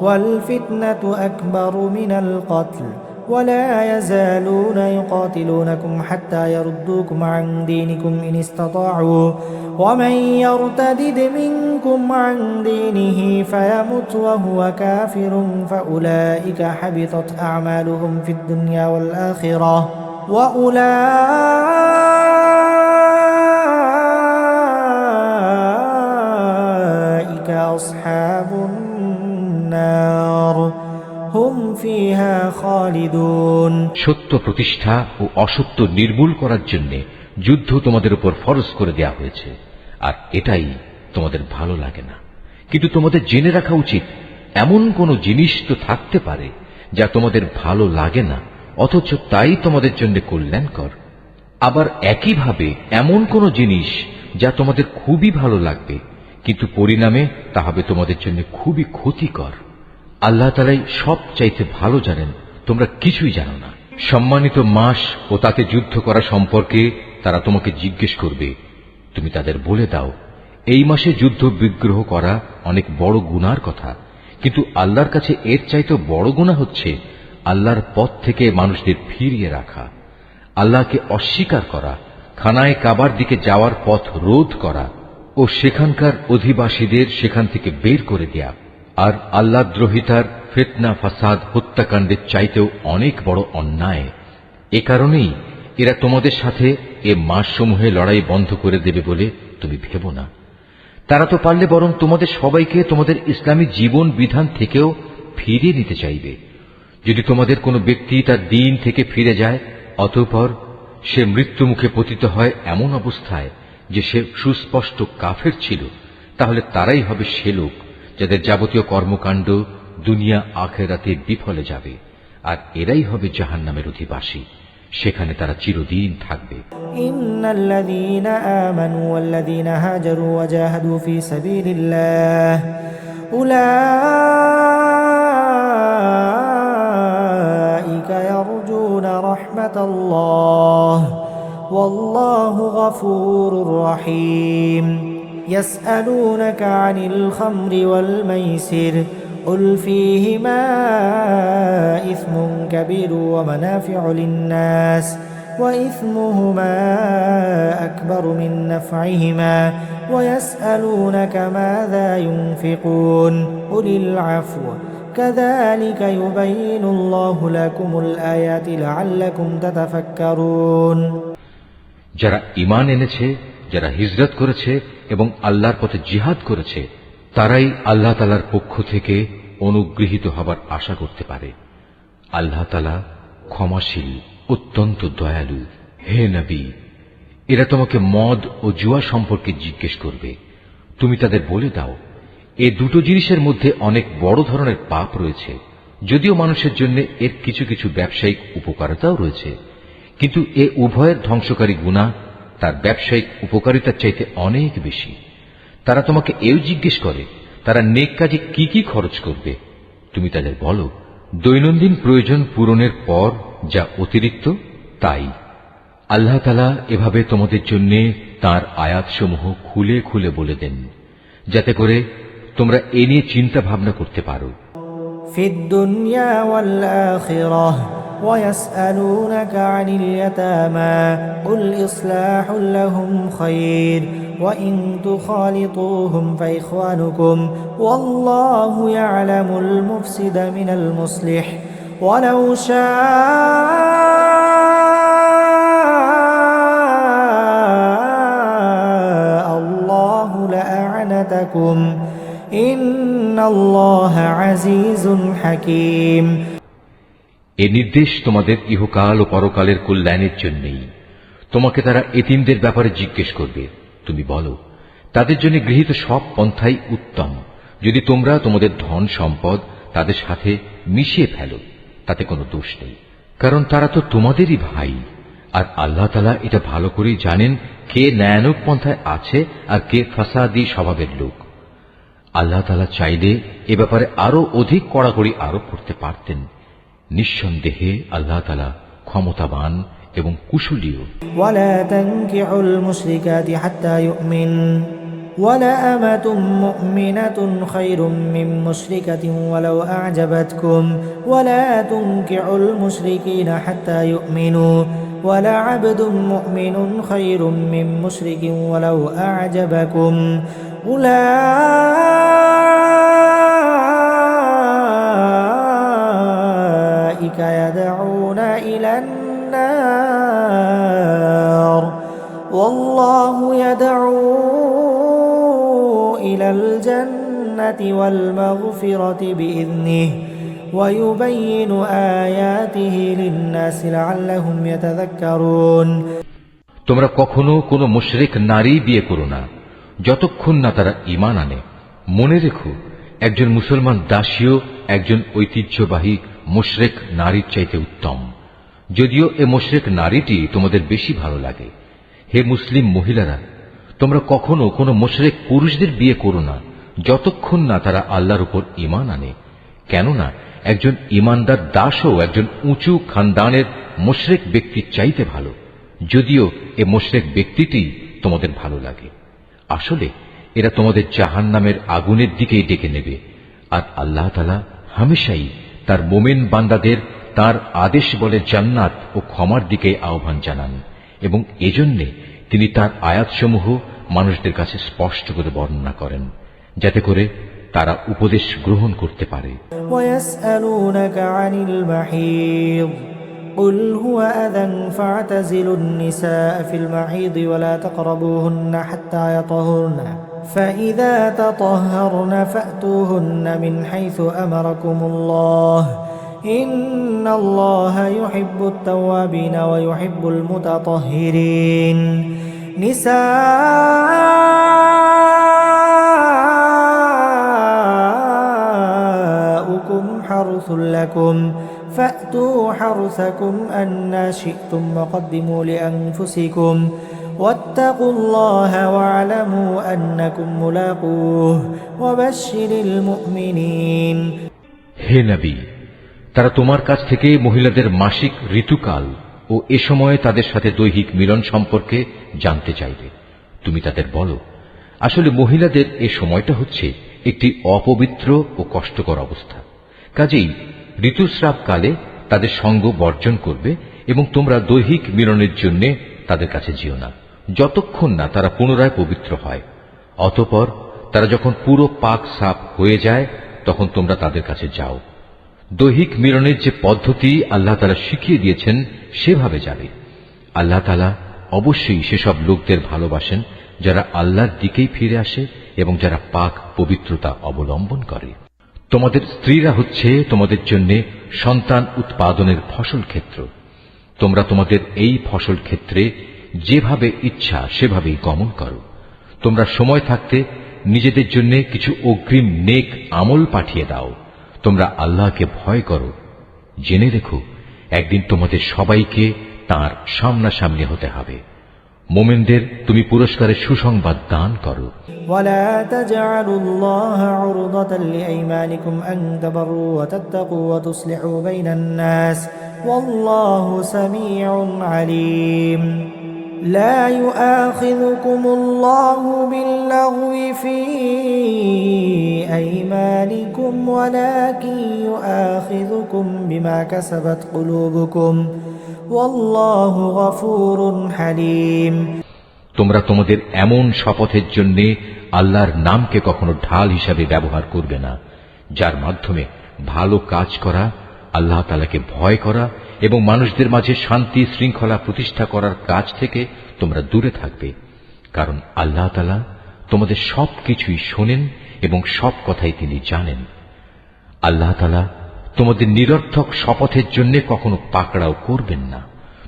والفتنة أكبر من القتل ولا يزالون يقاتلونكم حتى يردوكم عن دينكم إن استطاعوا ومن يرتدد منكم عن دينه فيمت وهو كافر فأولئك حبطت أعمالهم في الدنيا والآخرة وأولئك أصحاب النار هم فيها خالدون।
সত্য প্রতিষ্ঠা ও অসত্য নির্মূল করার জন্য যুদ্ধ তোমাদের উপর ফরজ করে দেয়া হয়েছে, আর এটাই তোমাদের ভালো লাগে না। কিন্তু তোমাদের জেনে রাখা উচিত, এমন কোন জিনিস তো থাকতে পারে যা তোমাদের ভালো লাগে না, অথচ তাই তোমাদের জন্য কল্যাণকর। আবার একইভাবে এমন কোন জিনিস যা তোমাদের খুবই ভালো লাগবে, কিন্তু পরিণামে তা হবে তোমাদের জন্য খুবই ক্ষতিকর। আল্লাহ তাআলাই সব চাইতে ভালো জানেন, তোমরা কিছুই জানো না। সম্মানিত মাস ও তাতে যুদ্ধ করা সম্পর্কে তারা তোমাকে জিজ্ঞেস করবে। তুমি তাদের বলে দাও, এই মাসে যুদ্ধ বিগ্রহ করা অনেক বড় গুনার কথা, কিন্তু আল্লাহর কাছে এর চাইতে বড় গুনাহ হচ্ছে আল্লাহর পথ থেকে মানুষদের ফিরিয়ে রাখা, আল্লাহকে অস্বীকার করা, খানায়ে কাবার দিকে যাওয়ার পথ রোধ করা ও সেখানকার অধিবাসীদের সেখান থেকে বের করে দেয়া। আর আল্লাহ দ্রোহিতার ফিতনা, ফাসাদ, হত্যাকাণ্ডের চাইতেও অনেক বড় অন্যায়। এ কারণেই এরা তোমাদের সাথে এ মাসসমূহে লড়াই বন্ধ করে দেবে বলে তুমি ভেবো না। তারা তো পারলে বরং তোমাদের সবাইকে তোমাদের ইসলামী জীবন বিধান থেকেও ফিরিয়ে নিতে চাইবে। যদি তোমাদের কোনো ব্যক্তি তার দ্বীন থেকে ফিরে যায়, অতঃপর সে মৃত্যুমুখে পতিত হয় এমন অবস্থায় যে সে সুস্পষ্ট কাফের ছিল, তাহলে তারাই হবে সে লোক যাদের যাবতীয় কর্মকাণ্ড দুনিয়া আখিরাতে বিফলে যাবে, আর এরাই হবে জাহান্নামের অধিবাসী। সেখানে তারা চিরদিন থাকবে।
ইন্নাল্লাযীনা আমানু ওয়াল্লাযীনা হাজারু ওয়া জাহাদু ফী সাবীলিল্লাহ উলাইকা ইয়ারজুনা রাহমাতাল্লাহ ওয়াল্লাহু গফুরুর রহিম। يسألونك عن الخمر والميسر قل فيهما إثم كبير ومنافع للناس وإثمهما أكبر من نفعهما ويسألونك ماذا ينفقون قل العفو كذلك يبين الله لكم الآيات لعلكم تتفكرون।
যারা ঈমান এনেছে, যারা হিজরত করেছে এবং আল্লাহর পথে জিহাদ করেছে, তারাই আল্লাহ তাআলার পক্ষ থেকে অনুগৃহীত হবার আশা করতে পারে। আল্লাহ তাআলা ক্ষমাশীল, অত্যন্ত দয়ালু। হে নবী, এরা তোমাকে মদ ও জুয়া সম্পর্কে জিজ্ঞেস করবে। তুমি তাদের বলে দাও, এ দুটো জিনিসের মধ্যে অনেক বড় ধরনের পাপ রয়েছে, যদিও মানুষের জন্য এর কিছু কিছু ব্যবসায়িক উপকারিতাও রয়েছে, কিন্তু এ উভয়ের ধ্বংসকারী গুনাহ তার ব্যবসায়িক উপকারিতার চাইতে অনেক বেশি। তারা তোমাকে এও জিজ্ঞেস করে তারা নেক কাজে কি কি খরচ করবে। তুমি তাদের বলো, দৈনন্দিন প্রয়োজন পূরণের পর যা অতিরিক্ত তাই, আল্লাহ তাআলা এভাবে তোমাদের জন্য তাঁর আয়াতসমূহ খুলে খুলে বলে দেন, যাতে করে তোমরা এ নিয়ে চিন্তা ভাবনা করতে পারো।
في الدنيا والآخرة ويسألونك عن اليتامى قل إصلاح لهم خير وإن تخالطوهم فإخوانكم والله يعلم المفسد من المصلح ولو شاء الله لأعنتكم ইন্নাল্লাহা আজিজুন হাকীম।
এ নির্দেশ তোমাদের ইহকাল ও পরকালের কল্যাণের জন্যই। তোমাকে তারা এতিমদের ব্যাপারে জিজ্ঞেস করবে, তুমি বলো, তাদের জন্য গৃহীত সব পন্থাই উত্তম। যদি তোমরা তোমাদের ধন সম্পদ তাদের সাথে মিশিয়ে ফেলো, তাতে কোনো দোষ নেই, কারণ তারা তো তোমাদেরই ভাই। আর আল্লাহ তাআলা এটা ভালো করেই জানেন কে ন্যায়ানুগ পন্থায় আছে আর কে ফাসাদি স্বভাবের লোক। আল্লাহ তাআলা চাইলে এ ব্যাপারে আরো অধিক কড়াকড়ি আরোপ করতে পারতেন। নিঃসন্দেহে আল্লাহ তাআলা ক্ষমতাবান এবং কুশলীও।
ওয়ালা তানকিহুল মুশরিকাতি হাত্তা ইউমিন ওয়ালা আমাতুম মুমিনাতুন খায়রুম মিন মুশরিকাতিন ওয়ালাউ আ'জাবাতকুম ওয়ালা তুনকিহুল মুশরিকিনা হাত্তা ইউমিনু ওয়ালা আবদুম মুমিনুন খায়রুম মিন মুশরিকিন ওয়ালাউ আ'জাবাকুম উলাইকা ইয়াদউনা ইলান নার ওয়াল্লাহু ইয়াদউ ইলাল জান্নাতি ওয়াল মাগফিরাতি বিইذনিহি ويبين آياته للناس لعلهم يتذكرون।
তোমরা কখনো কোনো মুশরিক নারী বিয়ে করো না যতক্ষণ না তারা ঈমান আনে। মনে রেখো, একজন মুসলমান দাসীও একজন ঐতিহ্যবাহী মুশরিক নারীর চাইতে উত্তম, যদিও এ মুশরিক নারীটি তোমাদের বেশি ভালো লাগে। হে মুসলিম মহিলারা, তোমরা কখনো কোনো মুশরিক পুরুষদের বিয়ে করো না যতক্ষণ না তারা আল্লাহর উপর ঈমান আনে, কেননা একজন ঈমানদার দাসও একজন উঁচু খানদানের মুশরিক ব্যক্তির চাইতে ভালো, যদিও এ মুশরিক ব্যক্তিটি তোমাদের ভালো লাগে। আসলে এরা তোমাদের জাহান্নামের আগুনের দিকেই ডেকে নেবে। আর আল্লাহ তাআলা হামেশাই তার মুমিন বান্দাদের তার আদেশ বলে জান্নাত ও ক্ষমার দিকে আহ্বান জানান, এবং এজন্যে তিনি তার আয়াতসমূহ মানুষদের কাছে স্পষ্ট করে বর্ণনা করেন, যাতে করে তারা উপদেশ গ্রহণ করতে পারে।
ওয়ায়াসআলুনাকা আনিল মাহিদ قل هو أذى فاعتزلوا النساء في المحيض ولا تقربوهن حتى يطهرن فإذا تطهرن فأتوهن من حيث أمركم الله إن الله يحب التوابين ويحب المتطهرين نساؤكم حرث لكم فأتوا حرثكم أنى شئتم وقدموا لأنفسكم واتقوا الله واعلموا أنكم ملاقوه وبشر المؤمنين।
হে নবী, তারা তোমার কাছ থেকে মহিলাদের মাসিক ঋতুকাল ও এ সময়ে তাদের সাথে দৈহিক মিলন সম্পর্কে জানতে চাইবে। তুমি তাদের বলো, আসলে মহিলাদের এ সময়টা হচ্ছে একটি অপবিত্র ও কষ্টকর অবস্থা, কাজেই ঋতুস্রাবকালে তাদের সঙ্গ বর্জন করবে এবং তোমরা দৈহিক মিলনের জন্য তাদের কাছে যেও না যতক্ষণ না তারা পুনরায় পবিত্র হয়। অতঃপর তারা যখন পুরো পাক সাফ হয়ে যায় তখন তোমরা তাদের কাছে যাও। দৈহিক মিলনের যে পদ্ধতি আল্লাহ তাআলা শিখিয়ে দিয়েছেন সেভাবে যাবে। আল্লাহ তাআলা অবশ্যই সেসব লোকদের ভালোবাসেন যারা আল্লাহর দিকেই ফিরে আসে এবং যারা পাক পবিত্রতা অবলম্বন করে। তোমাদের স্ত্রীরা হচ্ছে তোমাদের জন্য সন্তান উৎপাদনের ফসল ক্ষেত্র। তোমরা তোমাদের এই ফসল ক্ষেত্রে যেভাবে ইচ্ছা সেভাবেই গমন করো। তোমরা সময় থাকতে নিজেদের জন্য কিছু অগ্রিম নেক আমল পাঠিয়ে দাও। তোমরা আল্লাহকে ভয় করো। জেনে রেখো, একদিন তোমাদের সবাইকে তাঁর সামনাসামনি হতে হবে। মুমিনদের তুমি পুরস্কারের সুসংবাদ দান করো।
ولا تجعلوا الله عرضة لأيمانكم أن تبروا وتتقوا وتصلحوا بين الناس والله سميع عليم لا يؤاخذكم الله باللغو في أيمانكم ولكن يؤاخذكم بما كسبت قلوبكم والله غفور حليم
তোমরা তোমাদের এমন শপথের জন্য আল্লাহর নামকে কখনো ঢাল হিসাবে ব্যবহার করবে না, যার মাধ্যমে ভালো কাজ করা, আল্লাহ তাআলাকে ভয় করা এবং মানুষদের মাঝে শান্তি শৃঙ্খলা প্রতিষ্ঠা করার কাজ থেকে তোমরা দূরে থাকবে। কারণ আল্লাহ তাআলা তোমাদের সবকিছুই শোনেন এবং সব কথাই তিনি জানেন। আল্লাহ তাআলা তোমাদের নিরর্থক শপথের জন্য কখনো পাকড়াও করবেন না,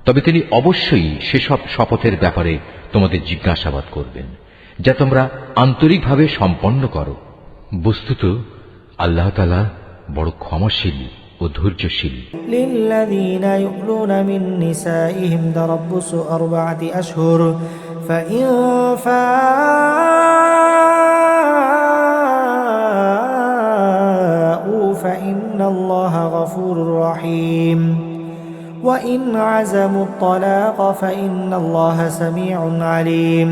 তবে তিনি অবশ্যই সেসব শপথের ব্যাপারে তোমাদের জিজ্ঞাসাবাদ করবেন, যা তোমরা আন্তরিকভাবে সম্পন্ন করো। বস্তুত আল্লাহ তাআলা বড় ক্ষমাশীল ও ধৈর্যশীল।
للذين يؤلون من نسائهم تربص 4 أشهر فإن فاءوا فإن الله غفور رحيم وإن عزموا الطلاق فإن الله سميع عليم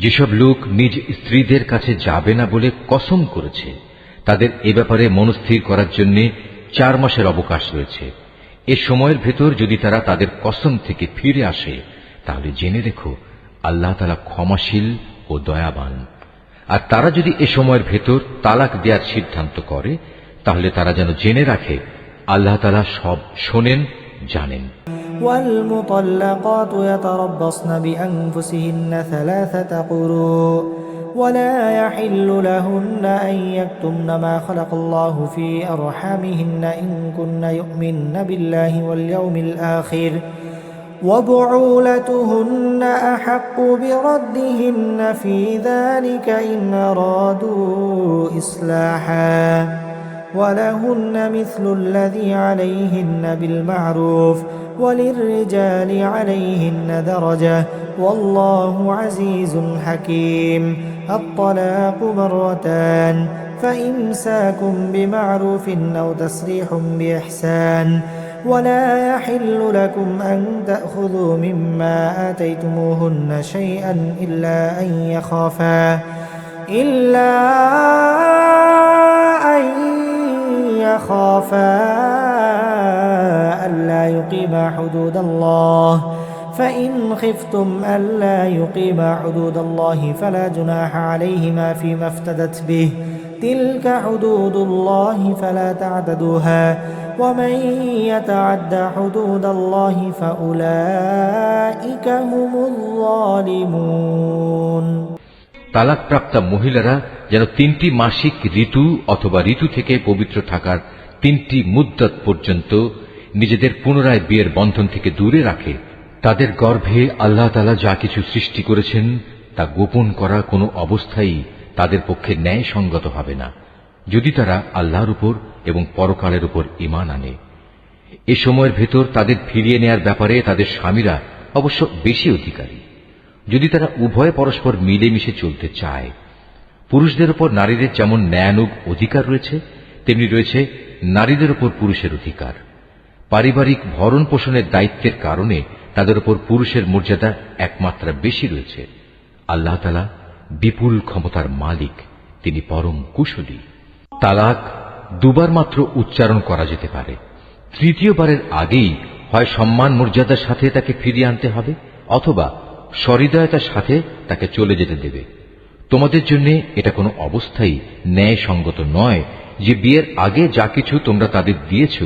যেসব লোক নিজ স্ত্রীদের কাছে যাবে না বলে কসম করেছে, তাদের এ ব্যাপারে মনস্থির করার জন্য 4 মাসের অবকাশ রয়েছে। এ সময়ের ভেতর যদি তারা তাদের কসম থেকে ফিরে আসে, তাহলে জেনে রেখো আল্লাহ তাআলা ক্ষমাশীল ও দয়াবান। আর তারা যদি এ সময়ের ভেতর তালাক দেওয়ার সিদ্ধান্ত করে, তাহলে তারা যেন জেনে রাখে আল্লাহ তাআলা সব শোনেন, জানেন।
والمطلقات يتربصن بأنفسهن 3 قروء ولا يحل لهن أن يكتمن ما خلق الله في أرحامهن إن كن يؤمن بالله واليوم الآخر وبعولتهن أحق بردهن في ذلك إن أرادوا إصلاحا ولهن مثل الذي عليهن بالمعروف وللرجال عليهن درجة والله عزيز حكيم الطلاق 2 فإمساكم بمعروف أو تسريح بإحسان ولا يحل لكم أن تأخذوا مما آتيتموهن شيئا إلا أن يخافا ألا يقيما حدود الله فإن خفتم ألا يقيما حدود الله فلا جناح عليهما فيما افتدت به تلك حدود الله فلا تعتدوها ومن يتعد حدود الله فأولئك هم الظالمون
তালাকপ্রাপ্তা মহিলারা যেন 3টি মাসিক ঋতু অথবা ঋতু থেকে পবিত্র থাকার 3টি মুদ্দত পর্যন্ত নিজেদের পুনরায় বিয়ের বন্ধন থেকে দূরে রাখে। তাদের গর্ভে আল্লাহ তাআলা যা কিছু সৃষ্টি করেছেন তা গোপন করা কোনো অবস্থায় তাদের পক্ষে ন্যায়সঙ্গত হবে না, যদি তারা আল্লাহর উপর এবং পরকালের উপর ঈমান আনে। এ সময়ের ভেতর তাদের ফিরিয়ে নেয়ার ব্যাপারে তাদের স্বামীরা অবশ্য বেশি অধিকারী, যদি তারা উভয়ে পরস্পর মিলেমিশে চলতে চায়। পুরুষদের উপর নারীদের যেমন ন্যায়ানুগ অধিকার রয়েছে, তেমনি রয়েছে নারীদের উপর পুরুষের অধিকার। পারিবারিক ভরণ পোষণের দায়িত্বের কারণে তাদের উপর পুরুষের মর্যাদা একমাত্রা বেশি রয়েছে। আল্লাহ তাআলা বিপুল ক্ষমতার মালিক, তিনি পরম কুশলী। তালাক 2 বার মাত্র উচ্চারণ করা যেতে পারে। 3য়বারের আগেই হয় সম্মান মর্যাদার সাথে তাকে ফিরিয়ে আনতে হবে, অথবা সহৃদয়তার সাথে তাকে চলে যেতে দেবে। তোমাদের জন্য এটা কোনো অবস্থায় ন্যায়সঙ্গত নয় যে বিয়ের আগে যা কিছু তোমরা তাদের দিয়েছ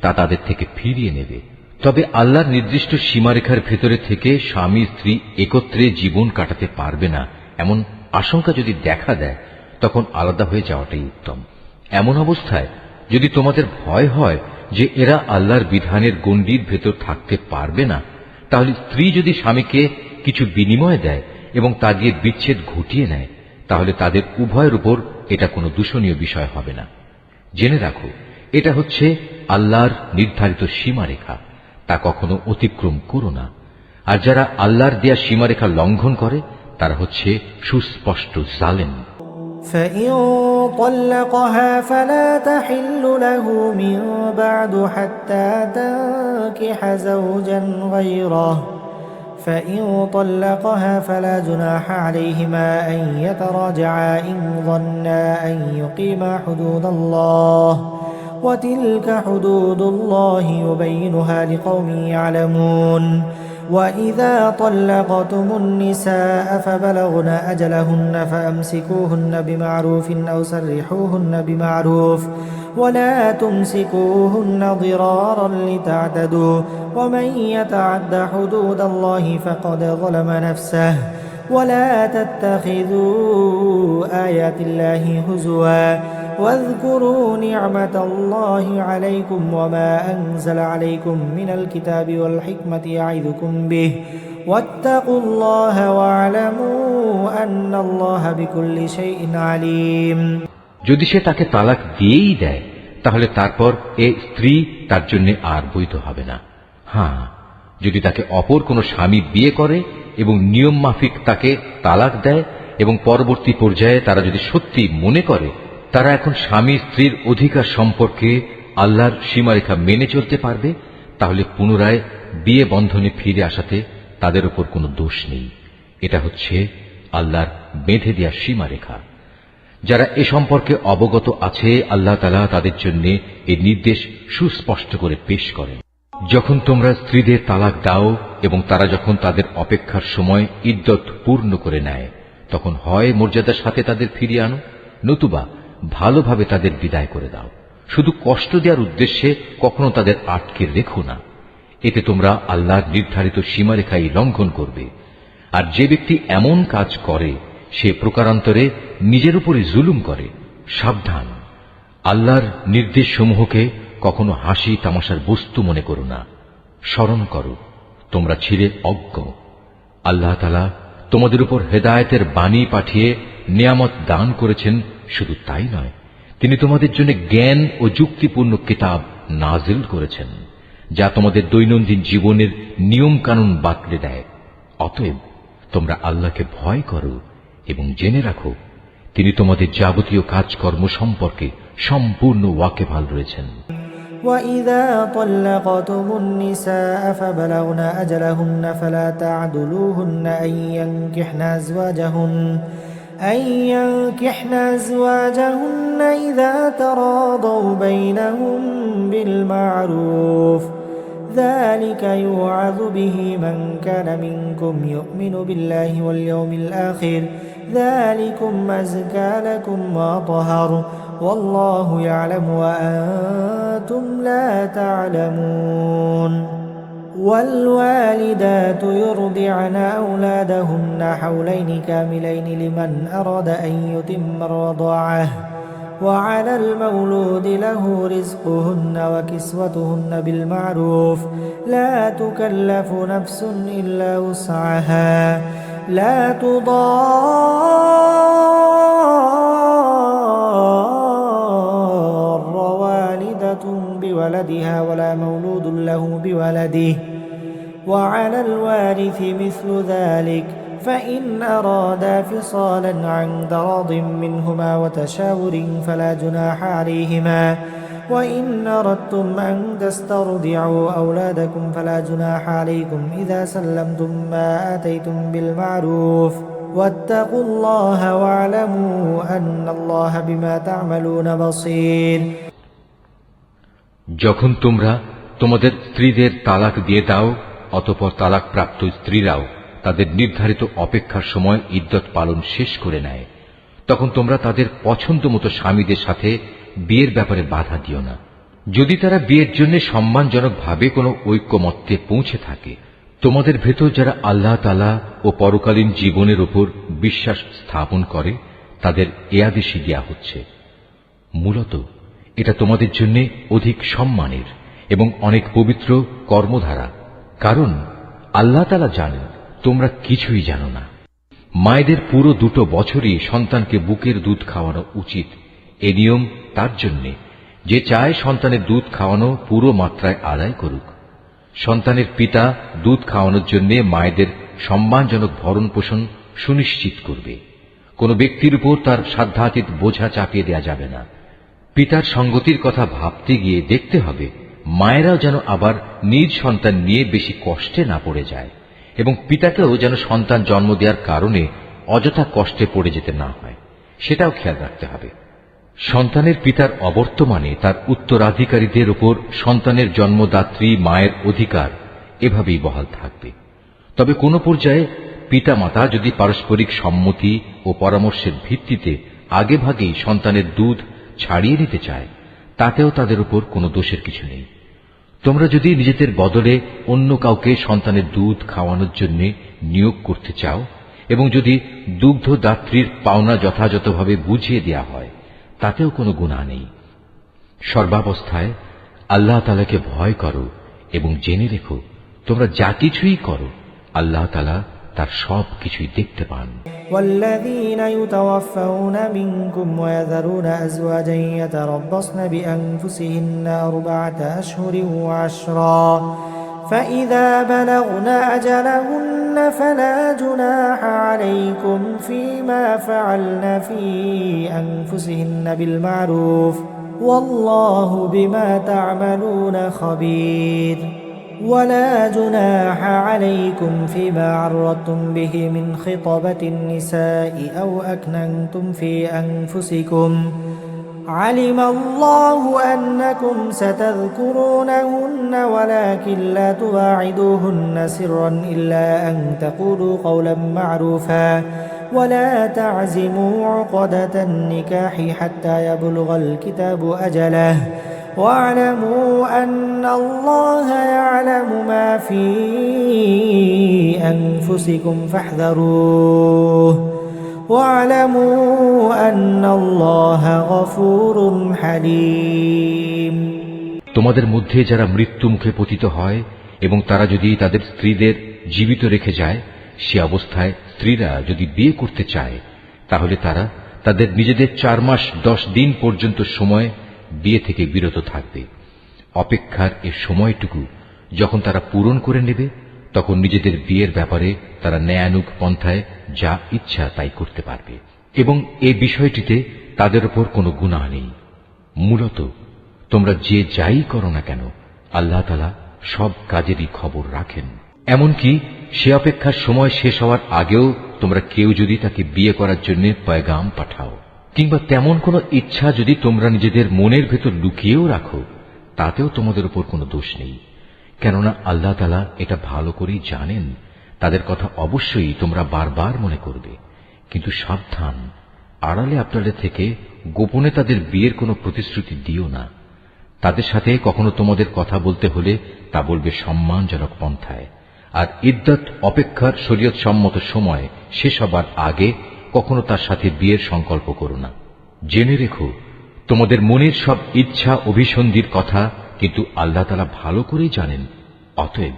তা তাদের থেকে ফিরিয়ে নেবে। তবে আল্লাহর নির্দিষ্ট সীমারেখার ভেতরে থেকে স্বামী স্ত্রী একত্রে জীবন কাটাতে পারবে না এমন আশঙ্কা যদি দেখা দেয়, তখন আলাদা হয়ে যাওয়াটাই উত্তম। এমন অবস্থায় যদি তোমাদের ভয় হয় যে এরা আল্লাহর বিধানের গণ্ডির ভেতর থাকতে পারবে না, তাহলে স্ত্রী যদি স্বামীকে কিছু বিনিময় দেয় এবং তা দিয়ে বিচ্ছেদ ঘটিয়ে নেয়, তাহলে তাদের উভয়ের উপর এটা কোনো দূষণীয় বিষয় হবে না। জেনে রাখো, এটা হচ্ছে আল্লাহর নির্ধারিত সীমারেখা, তা কখনো অতিক্রম করো না। আর যারা আল্লাহর দেয়া সীমারেখা লঙ্ঘন করে তারা হচ্ছে সুস্পষ্ট জালেম।
فإن طلقها فلا تحل له من بعد حتى تنكح زوجا غيره فإن طلقها فلا جناح عليهما أن يتراجعا إن ظنا أن يقيما حدود الله وتلك حدود الله يبينها لقوم يعلمون وإذا طلقتم النساء فبلغن أجلهن فأمسكوهن بمعروف أو سرحوهن بمعروف ولا تمسكوهن ضرارا لتعتدوا ومن يتعد حدود الله فقد ظلم نفسه ولا تتخذوا آيات الله هزوا واذكروا نعمة الله عليكم وما أنزل عليكم من الكتاب والحكمة يعظكم به واتقوا الله واعلموا أن الله بكل شيء عليم
যদি সে তাকে তালাক দিয়েই দেয় তাহলে তারপর এ স্ত্রী তার জন্য আর বৈধ হবে না। হ্যাঁ, যদি তাকে অপর কোনো স্বামী বিয়ে করে এবং নিয়ম মাফিক তাকে তালাক দেয় এবং পরবর্তী পর্যায়ে তারা যদি সত্যি মনে করে তারা এখন স্বামী স্ত্রীর অধিকার সম্পর্কে আল্লাহর সীমারেখা মেনে চলতে পারবে, তাহলে পুনরায় বিয়ে বন্ধনে ফিরে আসাতে তাদের উপর কোনো দোষ নেই। এটা হচ্ছে আল্লাহর বেঁধে দেওয়া সীমারেখা। যারা এ সম্পর্কে অবগত আছে আল্লাহ তাআলা তাদের জন্য এই নির্দেশ সুস্পষ্ট করে পেশ করেন। যখন তোমরা স্ত্রীদের তালাক দাও এবং তারা যখন তাদের অপেক্ষার সময় ইদ্যত পূর্ণ করে নেয়, তখন হয় মর্যাদার সাথে তাদের ফিরিয়ে আনো, নতুবা ভালোভাবে তাদের বিদায় করে দাও। শুধু কষ্ট দেওয়ার উদ্দেশ্যে কখনো তাদের আটকে রেখো না, এতে তোমরা আল্লাহর নির্ধারিত সীমারেখাই লঙ্ঘন করবে। আর যে ব্যক্তি এমন কাজ করে সে প্রকারান্তরে নিজের উপরই জুলুম করে। সাবধান, আল্লাহর নির্দেশসমূহকে কখনো হাসি তামাশার বস্তু মনে করো না। স্মরণ করো তোমরা ছিলে অজ্ঞ। আল্লাহ তাআলা তোমাদের উপর হেদায়েতের বাণী পাঠিয়ে নিয়ামত দান করেছেন। শুধু তাই নয়, তিনি তোমাদের জন্য জ্ঞান ও যুক্তিপূর্ণ কিতাব নাজিল করেছেন, যা তোমাদের দৈনন্দিন জীবনের নিয়ম কানুন বাতলে দেয়। অতএব তোমরা আল্লাহকে ভয় করো এবং জেনে রাখো তিনি তোমাদের যাবতীয় কাজকর্ম সম্পর্কে সম্পূর্ণ ওয়াকিবহাল রয়েছেন।
وَإِذَا طَلَّقْتُمُ النِّسَاءَ فَبَلَغْنَ أَجَلَهُنَّ فَلَا تَعْضُلُوهُنَّ أن ينكحن أزواجهن إذا تراضوا بينهم بالمعروف ذلك يوعظ به من كان منكم يؤمن بالله واليوم الآخر ذلكم أزكى لكم وأطهر والله يعلم وأنتم لا تعلمون والوالدات يرضعن أولادهن حولين كاملين لمن أراد أن يتم الرضاعة وعلى المولود له رزقهن وكسوتهن بالمعروف لا تكلف نفس إلا وسعها لا تضار والدة بولدها ولا مولود له بولده وعلى الوارث مثل ذلك فإن أرادا فصالا عن تراض منهما وتشاور فلا جناح عليهما وإن أردتم أن تسترضعوا أولادكم فلا جناح عليكم إذا سلمتم ما آتيتم بالمعروف واتقوا الله واعلموا أن الله بما تعملون بصير
যখন তোমরা তোমাদের স্ত্রীদের তালাক দিয়ে দাও, অতঃপর তালাক প্রাপ্ত স্ত্রীরাও তাদের নির্ধারিত অপেক্ষার সময় ইদ্যত পালন শেষ করে নেয়, তখন তোমরা তাদের পছন্দ মতো স্বামীদের সাথে বিয়ের ব্যাপারে বাধা দিও না। যদি তারা বিয়ের জন্য সম্মানজনকভাবে কোনো ঐক্যমত্যে পৌঁছে থাকে, তোমাদের ভেতর যারা আল্লাহ তাআলা ও পরকালীন জীবনের উপর বিশ্বাস স্থাপন করে তাদের এ আদেশই দেয়া হচ্ছে। মূলত এটা তোমাদের জন্য অধিক সম্মানের এবং অনেক পবিত্র কর্মধারা, কারণ আল্লাহ তাআলা জানেন তোমরা কিছুই জানো না। মায়েদের পুরো 2 বছরই সন্তানকে বুকের দুধ খাওয়ানো উচিত। এ নিয়ম তার জন্য যে চায় সন্তানের দুধ খাওয়ানো পুরো মাত্রায় আদায় করুক। সন্তানের পিতা দুধ খাওয়ানোর জন্য মায়েদের সম্মানজনক ভরণ পোষণ সুনিশ্চিত করবে। কোনো ব্যক্তির উপর তার সাধ্যাতীত বোঝা চাপিয়ে দেওয়া যাবে না। পিতার সঙ্গতির কথা ভাবতে গিয়ে দেখতে হবে মায়েরাও যেন আবার নিজ সন্তান নিয়ে বেশি কষ্টে না পড়ে যায়, এবং পিতাকেও যেন সন্তান জন্ম দেওয়ার কারণে অযথা কষ্টে পড়ে যেতে না হয়, সেটাও খেয়াল রাখতে হবে। সন্তানের পিতার অবর্তমানে তার উত্তরাধিকারীদের উপর সন্তানের জন্মদাত্রী মায়ের অধিকার এভাবেই বহাল থাকবে। তবে কোন পর্যায়ে পিতা মাতা যদি পারস্পরিক সম্মতি ও পরামর্শের ভিত্তিতে আগেভাগেই সন্তানের দুধ ছাড়িয়ে নিতে চায়, তাতেও তাদের উপর কোনো দোষের কিছু নেই। তোমরা যদি নিজেদের বদলে অন্য কাউকে সন্তানের দুধ খাওয়ানোর জন্য নিয়োগ করতে চাও, এবং যদি দুগ্ধদাত্রীর পাওনা যথাযথভাবে বুঝিয়ে দেয়া হয়, তাতেও কোনো গুনাহ নেই। সর্বাবস্থায় আল্লাহ তাআলাকে ভয় করো এবং জেনে রেখো তোমরা যা কিছুই করো আল্লাহ তাআলা তার সব কিছুই দেখতে পান।
والذين يتوفون منكم ويذرون أزواجا يتربصن بأنفسهن 4 أشهر وعشرا فإذا بلغن أجلهن فلا جناح عليكم فيما فعلن في أنفسهن بالمعروف والله بما تعملون خبير ولا جناح عليكم فيما عرضتم به من خطبة النساء أو أكننتم في أنفسكم علم الله أنكم ستذكرونهن ولكن لا تواعدوهن سرا إلا أن تقولوا قولا معروفا ولا تعزموا عقدة النكاح حتى يبلغ الكتاب أجله واعلموا أن الله يعلم ما في أنفسكم فاحذروه واعلموا أن الله غفور حليم।
তোমাদের মধ্যে যারা মৃত্যু মুখে পতিত হয় এবং তারা যদি তাদের স্ত্রীদের জীবিত রেখে যায়, সে অবস্থায় স্ত্রীরা যদি বিয়ে করতে চায়, তাহলে তারা তাদের নিজেদের 4 মাস 10 দিন পর্যন্ত সময় বিয়ে থেকে বিরত থাকবে। অপেক্ষার এ সময়টুকু যখন তারা পূরণ করে নেবে, তখন নিজেদের বিয়ের ব্যাপারে তারা ন্যায়ানুগ পন্থায় যা ইচ্ছা তাই করতে পারবে, এবং এ বিষয়টিতে তাদের উপর কোনো গুনাহ নেই। মূলত তোমরা যে যাই করো না কেন আল্লাহ তাআলা সব কাজেরই খবর রাখেন। এমনকি সে অপেক্ষার সময় শেষ হওয়ার আগেও তোমরা কেউ যদি তাকে বিয়ে করার জন্য পয়গাম পাঠাও, কিংবা তেমন কোনো ইচ্ছা যদি তোমরা নিজেদের মনের ভেতর লুকিয়েও রাখো, তাতেও তোমাদের উপর কোনো দোষ নেই, কেননা আল্লাহ তাআলা এটা ভালো করেই জানেন। তাদের কথা অবশ্যই তোমরা বারবার মনে করবে, কিন্তু সাবধান, আড়ালে আবডালে থেকে গোপনে তাদের বিয়ের কোনো প্রতিশ্রুতি দিও না। তাদের সাথে কখনো তোমাদের কথা বলতে হলে তা বলবে সম্মানজনক পন্থায়, আর ইদ্দত অপেক্ষার শরীয়ত সম্মত সময় শেষ হবার আগে কখনো তার সাথে বিয়ের সংকল্প করো না। জেনে রেখো তোমাদের মনের সব ইচ্ছা অভিসন্ধির কথা কিন্তু আল্লাহ তাআলা ভালো করেই জানেন। অতএব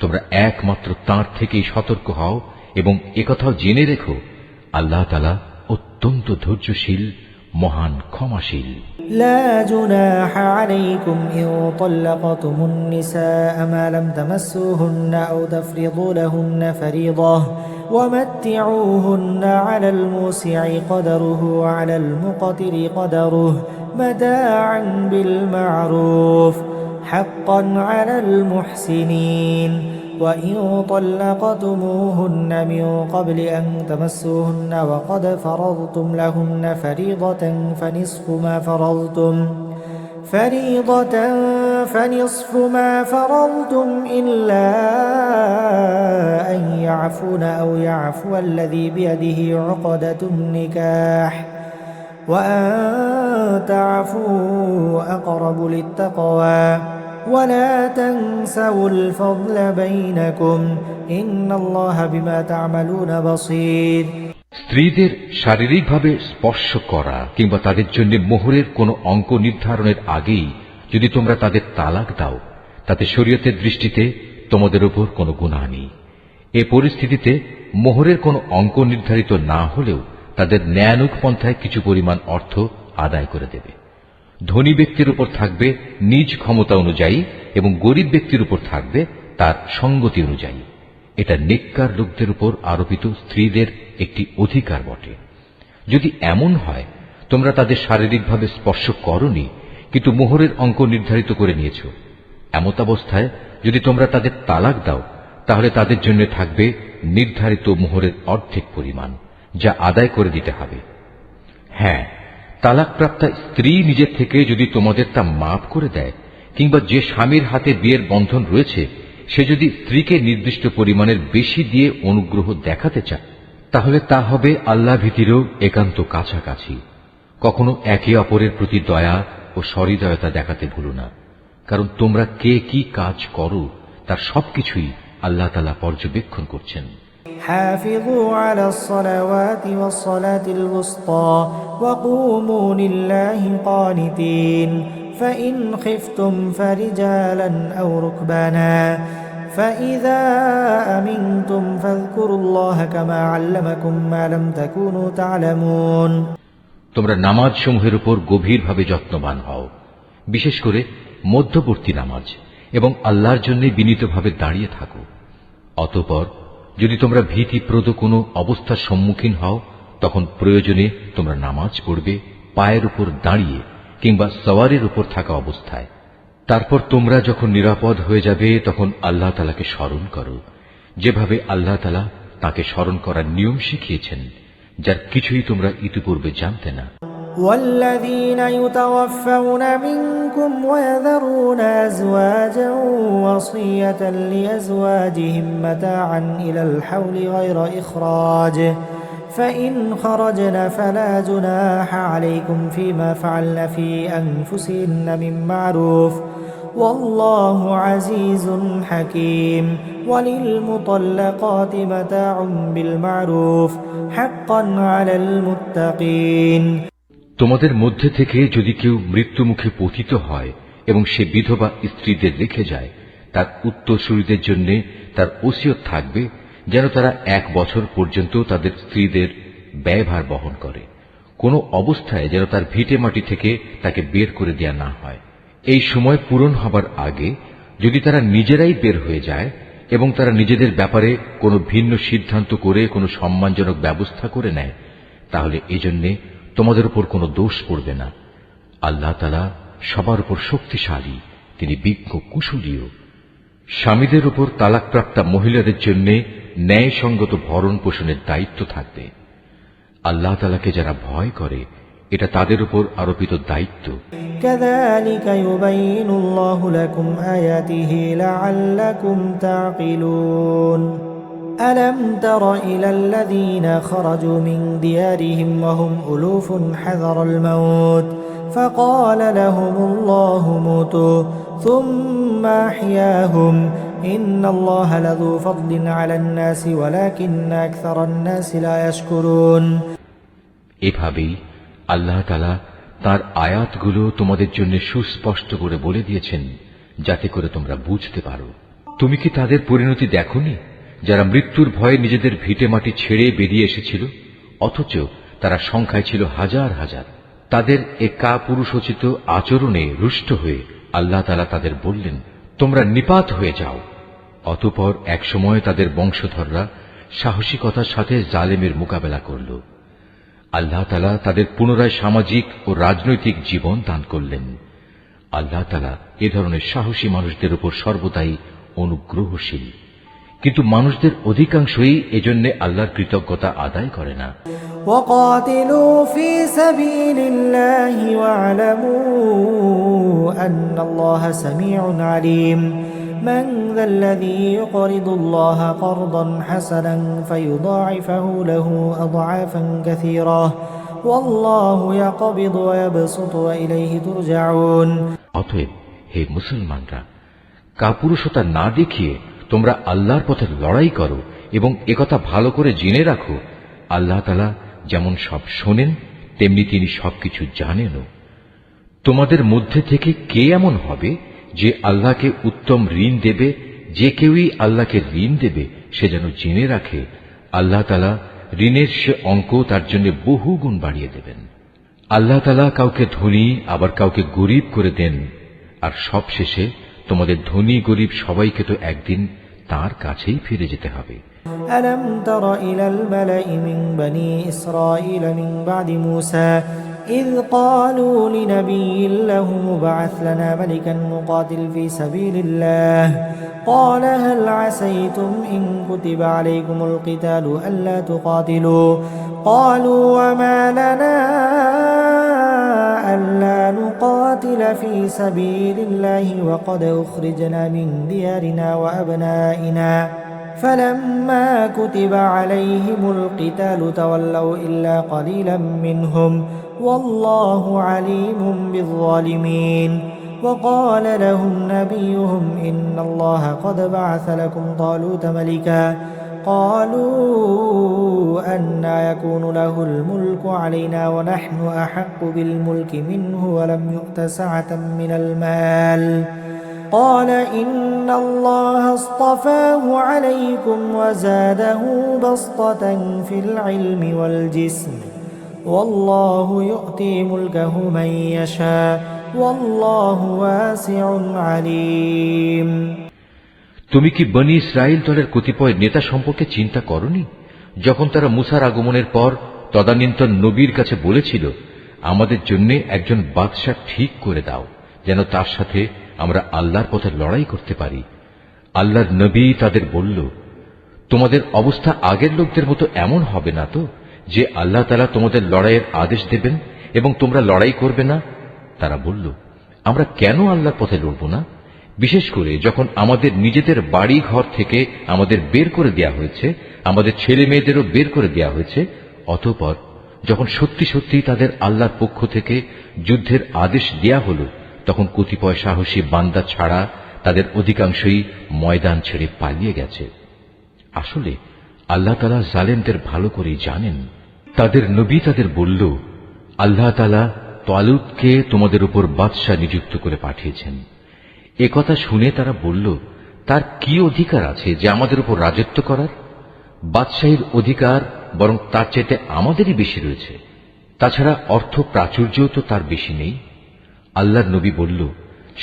তোমরা একমাত্র তাঁর থেকেই সতর্ক হও, এবং একথাও জেনে রেখো আল্লাহ তাআলা অত্যন্ত ধৈর্যশীল, মহান ক্ষমাশীল।
لا جناح عليكم إن طلقتم النساء ما لم تمسوهن أو تفرضوا لهن فريضة ومتعوهن على الموسع قدره وعلى المقتر قدره متاعا بالمعروف حقا على المحسنين وإن طلقتموهن من قبل أن تمسوهن وقد فرضتم لهن فريضة فنصف ما فرضتم إلا أن يعفون أو يعفو الذي بيده عقدة النكاح وأن تعفوا أقرب للتقوى ولا تنسوا الفضل بينكم إن الله بما تعملون بصير।
স্ত্রীদের শারীরিকভাবে স্পর্শ করা কিংবা তাদের জন্য মোহরের কোনো অঙ্ক নির্ধারণের আগেই যদি তোমরা তাদের তালাক দাও, তাতে শরীয়তের দৃষ্টিতে তোমাদের উপর কোনো গুনাহ নেই। এ পরিস্থিতিতে মোহরের কোনো অঙ্ক নির্ধারিত না হলেও তাদের ন্যায়ানুগ পন্থায় কিছু পরিমাণ অর্থ আদায় করে দেবে। ধনী ব্যক্তির উপর থাকবে নিজ ক্ষমতা অনুযায়ী, এবং গরিব ব্যক্তির উপর থাকবে তার সঙ্গতি অনুযায়ী। এটা নেককার লোকদের উপর আরোপিত স্ত্রীদের একটি অধিকার বটে। যদি এমন হয় তোমরা তাদের শারীরিকভাবে স্পর্শ করনি, কিন্তু মোহরের অঙ্ক নির্ধারিত করে নিয়েছ, এমতাবস্থায় যদি তোমরা তাদের তালাক দাও, তাহলে তাদের জন্য থাকবে নির্ধারিত মোহরের অর্ধেক পরিমাণ, যা আদায় করে দিতে হবে। হ্যাঁ, তালাকপ্রাপ্তা স্ত্রী নিজের থেকে যদি তোমাদের তা মাফ করে দেয়, কিংবা যে স্বামীর হাতে বিয়ের বন্ধন রয়েছে সে যদি স্ত্রীকে নির্দিষ্ট পরিমাণের বেশি দিয়ে অনুগ্রহ দেখাতে চায়, তাহলে তা হবে আল্লাহ ভীতিরও একান্ত কাছাকাছি। কখনো একে অপরের প্রতি দয়া ও সহৃদয়তা দেখাতে ভুলো না, কারণ তোমরা কে কি কাজ করো তার সবকিছুই আল্লাহ তাআলা পর্যবেক্ষণ করছেন।
حافظوا على الصلوات والصلاة الوسطى وقوموا لله قانتين فإن خفتم فرجالا أو ركبانا فإذا أمنتم فاذكروا الله كما علمكم ما لم تكونوا تعلمون।
তোমরা নামাজ সমূহের উপর গভীরভাবে যত্নবান হও, বিশেষ করে মধ্যবর্তী নামাজ, এবং আল্লাহর জন্য বিনীতভাবে দাঁড়িয়ে থাকো। অতঃপর যদি তোমরা ভীতিপ্রদ কোনো অবস্থার সম্মুখীন হও, তখন প্রয়োজনে তোমরা নামাজ পড়বে পায়ের উপর দাঁড়িয়ে কিংবা সওয়ারের উপর থাকা অবস্থায়। তারপর তোমরা যখন নিরাপদ হয়ে যাবে তখন আল্লাহ তাআলাকে স্মরণ করো, যেভাবে আল্লাহ তাআলা তাকে স্মরণ করার নিয়ম শিখিয়েছেন, যার কিছুই তোমরা ইতিপূর্বে জানতে না।
والذين يتوفون منكم ويذرون أزواجا وصية لأزواجهم متاعا إلى الحول غير إخراج فإن خرجن فلا جناح عليكم فيما فعلن في أنفسهن من معروف والله عزيز حكيم وللمطلقات متاع بالمعروف حقا على المتقين।
তোমাদের মধ্যে থেকে যদি কেউ মৃত্যুমুখে পতিত হয় এবং সে বিধবা স্ত্রীদের রেখে যায়, তার উত্তরসূরিদের জন্য তার ওসিয়ত থাকবে যেন তারা 1 বছর পর্যন্ত তাদের স্ত্রীদের ব্যয়ভার বহন করে, কোনো অবস্থায় যেন তার ভিটে মাটি থেকে তাকে বের করে দেয়া না হয়। এই সময় পূরণ হবার আগে যদি তারা নিজেরাই বের হয়ে যায় এবং তারা নিজেদের ব্যাপারে কোনো ভিন্ন সিদ্ধান্ত করে কোনো সম্মানজনক ব্যবস্থা করে নেয়, তাহলে এজন্য তোমাদের উপর কোনো দোষ পড়বে না। আল্লাহ তাআলা সবার উপর শক্তিশালী, তিনি বিজ্ঞ কুশলীও। স্বামীদের উপর তালাকপ্রাপ্তা মহিলাদের জন্য ন্যায়সঙ্গত ভরণ পোষণের দায়িত্ব থাকবে। আল্লাহ তাআলাকে যারা ভয় করে এটা তাদের উপর আরোপিত দায়িত্ব।
كذلك يبين الله لكم آياته لعلكم تعقلون ألم تر إلى الذين خرجوا من ديارهم وهم ألوف حذر الموت فقال لهم الله موتوا ثم أحياهم إن الله لذو فضل على الناس ولكن أكثر الناس لا يشكرون।
এভাবেই আল্লাহ তাআলা তার আয়াতগুলো তোমাদের জন্য সুস্পষ্ট করে বলে দিয়েছেন, যাতে করে তোমরা বুঝতে পারো। তুমি কি তাদের পরিণতি দেখোনি যারা মৃত্যুর ভয়ে নিজেদের ভিটে মাটি ছেড়ে বেরিয়ে এসেছিল, অথচ তারা সংখ্যায় ছিল হাজার হাজার। তাদের এ কাপুরুষোচিত আচরণে রুষ্ট হয়ে আল্লাহ তাআলা তাদের বললেন, তোমরা নিপাত হয়ে যাও। অতঃপর একসময় তাদের বংশধররা সাহসিকতার সাথে জালেমের মোকাবেলা করল। আল্লাহ তাআলা তাদের পুনরায় সামাজিক ও রাজনৈতিক জীবন দান করলেন। আল্লাহ তাআলা এ ধরনের সাহসী মানুষদের উপর সর্বদাই অনুগ্রহশীল, কিন্তু মানুষদের অধিকাংশই এজন্য আল্লাহর কৃতজ্ঞতা আদায় করে না।
وقاتلوا في سبيل الله واعلموا أن الله سميع عليم من ذا الذي يقرض الله قرضا حسنا فيضاعفه له أضعافا كثيرة والله يقبض ويبسط وإليه ترجعون।
অতএব হে মুসলমানরা, কাপুরুষতা না দেখিয়ে তোমরা আল্লাহর পথে লড়াই করো এবং একথা ভালো করে জেনে রাখো, আল্লাহ তাআলা যেমন সব শোনেন তেমনি তিনি সবকিছু জানেনও। তোমাদের মধ্যে থেকে কে এমন হবে যে আল্লাহকে উত্তম ঋণ দেবে? যে কেউই আল্লাহকে ঋণ দেবে সে যেন জেনে রাখে আল্লাহ তাআলা ঋণের সে অঙ্ক তার জন্য বহু গুণ বাড়িয়ে দেবেন। আল্লাহ তাআলা কাউকে ধনী আবার কাউকে গরীব করে দেন, আর সবশেষে তোমাদের ধনী গরীব সবাইকে তো একদিন তার কাছেই ফিরে যেতে হবে।
ألم تر إلى الملأ من بني إسرائيل من بعد موسى إذ قالوا لنبي له مبعث لنا ملكا نقاتل في سبيل الله قال هل عسيتم إن كتب عليكم القتال ألا تقاتلوا قالوا وما لنا ألا نقاتل في سبيل الله وقد أخرجنا من ديارنا وأبنائنا فلما كتب عليهم القتال تولوا إلا قليلا منهم والله عليم بالظالمين وقال لهم نبيهم إن الله قد بعث لكم طالوت ملكا قالوا أنى يكون له الملك علينا ونحن أحق بالملك منه ولم يؤت سعة من المال قال إن الله اصطفاه عليكم وزاده بسطة في العلم والجسم والله يؤتي ملكه من يشاء والله واسع عليم
তুমি কি বনি ইসরাইল দলের কতিপয় নেতা সম্পর্কে চিন্তা করনি, যখন তারা মুসার আগমনের পর তদানীন্তন নবীর কাছে বলেছিল, আমাদের জন্য একজন বাদশা ঠিক করে দাও, যেন তার সাথে আমরা আল্লাহর পথে লড়াই করতে পারি। আল্লাহর নবী তাদের বলল, তোমাদের অবস্থা আগের লোকদের মতো এমন হবে না তো যে আল্লাহ তাআলা তোমাদের লড়াইয়ের আদেশ দেবেন এবং তোমরা লড়াই করবে না? তারা বলল, আমরা কেন আল্লাহর পথে লড়ব না, বিশেষ করে যখন আমাদের নিজেদের বাড়ি ঘর থেকে আমাদের বের করে দেয়া হয়েছে, আমাদের ছেলে মেয়েদেরও বের করে দেয়া হয়েছে। অতঃপর যখন সত্যি সত্যি তাদের আল্লাহর পক্ষ থেকে যুদ্ধের আদেশ দেয়া হলো, তখন কতিপয় সাহসী বান্দা ছাড়া তাদের অধিকাংশই ময়দান ছেড়ে পালিয়ে গেছে। আসলে আল্লাহ তাআলা জালেমদের ভালো করেই জানেন। তাদের নবী তাদের বলল, আল্লাহ তাআলা তালুতকে তোমাদের উপর বাদশা নিযুক্ত করে পাঠিয়েছেন। একথা শুনে তারা বলল, তার কি অধিকার আছে যে আমাদের উপর রাজত্ব করার? বাদশাহীর অধিকার বরং তার চাইতে আমাদেরই বেশি রয়েছে। তাছাড়া অর্থ প্রাচুর্যও তো তার বেশি নেই। আল্লাহর নবী বলল,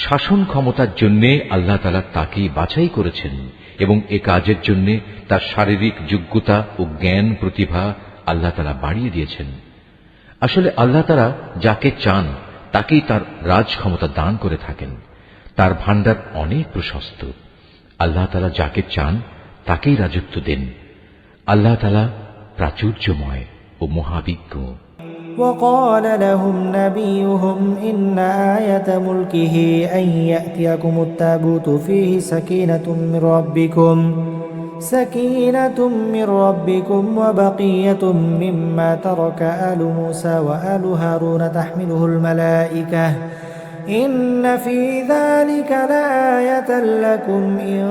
শাসন ক্ষমতার জন্য আল্লাহ তাআলা তাকেই বাছাই করেছেন এবং এ কাজের জন্য তার শারীরিক যোগ্যতা ও জ্ঞান প্রতিভা আল্লাহ তাআলা বাড়িয়ে দিয়েছেন। আসলে আল্লাহ তাআলা যাকে চান তাকেই তার রাজ ক্ষমতা দান করে থাকেন। তার ভান্ডার অনেক প্রশস্ত। আল্লাহ তাআলা যাকে চান তাকেই রাজত্ব দেন। আল্লাহ তাআলা প্রাচুর্যময় ও মহাবিজ্ঞ।
وقال لهم نبيهم إن آية ملكه أن يأتيكم التابوت فيه سكينة من ربكم وبقية مما ترك آل موسى وآل هارون تحمله الملائكة إن في ذلك لآية لكم إن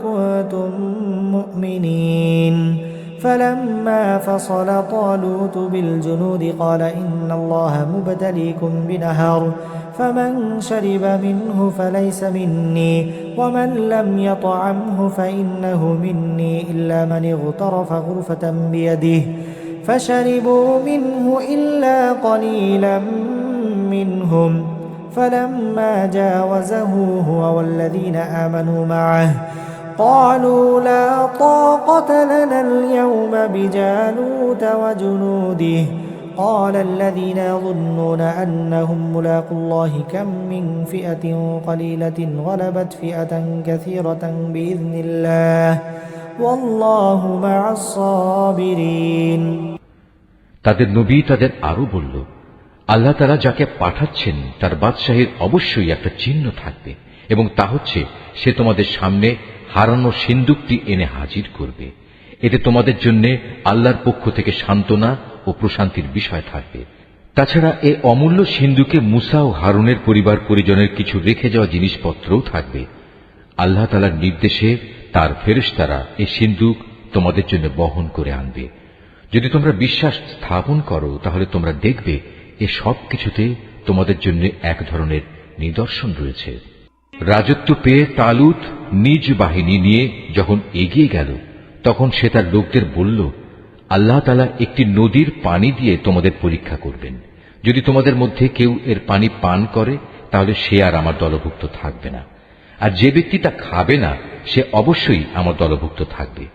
كنتم مؤمنين فلما فصل طالوت بالجنود قال إن الله مبتليكم بنهر فمن شرب منه فليس مني ومن لم يطعمه فإنه مني إلا من اغترف غرفة بيده فشربوا منه إلا قليلا منهم فلما جاوزه هو والذين آمنوا معه قالوا لا طاقة لنا اليوم بجالوت وجنوده قال الذين يظنون أنهم ملاقو الله كم من فئة قليلة غلبت فئة كثيرة بإذن الله والله مع الصابرين
তাদের নবী তাদের আরো বলল, আল্লাহ তাআলা যাকে পাঠাচ্ছেন তার বাদশাহীর অবশ্যই একটা চিহ্ন থাকবে এবং তা হচ্ছে সে তোমাদের সামনে হারানো সিন্দুকটি এনে হাজির করবে। এতে তোমাদের জন্য আল্লাহর পক্ষ থেকে সান্ত্বনা ও প্রশান্তির বিষয় থাকবে। তাছাড়া এ অমূল্য সিন্দুকে মুসা ও হারুনের পরিবার পরিজনের কিছু রেখে যাওয়া জিনিসপত্রও থাকবে। আল্লাহ তাআলার নির্দেশে তার ফেরেশতারা এই সিন্দুক তোমাদের জন্য বহন করে আনবে। যদি তোমরা বিশ্বাস স্থাপন করো তাহলে তোমরা দেখবে এ সব কিছুতে তোমাদের জন্য এক ধরনের নিদর্শন রয়েছে। রাজত্ব পেয়ে তালুত নিজ বাহিনী নিয়ে যখন এগিয়ে গেল তখন সে তার লোকদের বলল, আল্লাহ তাআলা একটি নদীর পানি দিয়ে তোমাদের পরীক্ষা করবেন। যদি তোমাদের মধ্যে কেউ এর পানি পান করে তাহলে সে আর আমার দলভুক্ত থাকবে না, আর যে ব্যক্তি তা খাবে না সে অবশ্যই আমার দলভুক্ত থাকবে।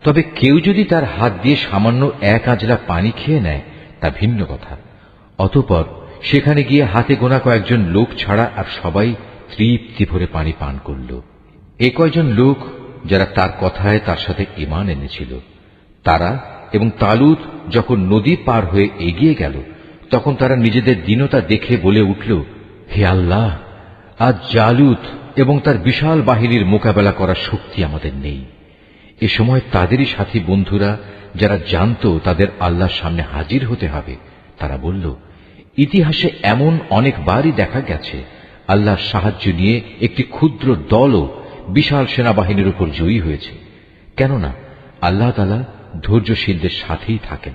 তবে কেউ যদি তার হাত দিয়ে সামান্য এক আঁজলা পানি খেয়ে নেয় তা ভিন্ন কথা। অতঃপর সেখানে গিয়ে হাতে গোনা কয়েকজন লোক ছাড়া আর সবাই তৃপ্তি ভরে পানি পান করল। এ কয়জন লোক যারা তার কথায় তার সাথে ঈমান এনেছিল, তারা এবং তালুত যখন নদী পার হয়ে এগিয়ে গেল, তখন তারা নিজেদের দীনতা দেখে বলে উঠল, হে আল্লাহ, আজ জালুত এবং তার বিশাল বাহিনীর মোকাবেলা করার শক্তি আমাদের নেই। এ সময় তাদেরই সাথী বন্ধুরা যারা জানত তাদের আল্লাহর সামনে হাজির হতে হবে, তারা বলল, ইতিহাসে এমন অনেকবারই দেখা গেছে আল্লাহর সাহায্য নিয়ে একটি ক্ষুদ্র দলও বিশাল সেনাবাহিনীর উপর জয়ী হয়েছে। কেননা আল্লাহ তাআলা ধৈর্যশীলদের সাথেই থাকেন।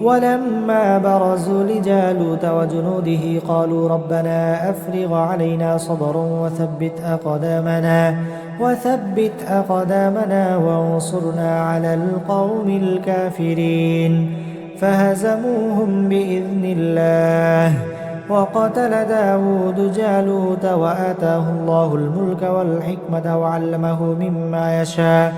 ولما برزوا لجالوت وجنوده قالوا ربنا أفرغ علينا صبرا وثبت أقدامنا وانصرنا على القوم الكافرين فهزموهم بإذن الله وقتل داود جالوت وآتاه الله الملك والحكمة وعلمه مما يشاء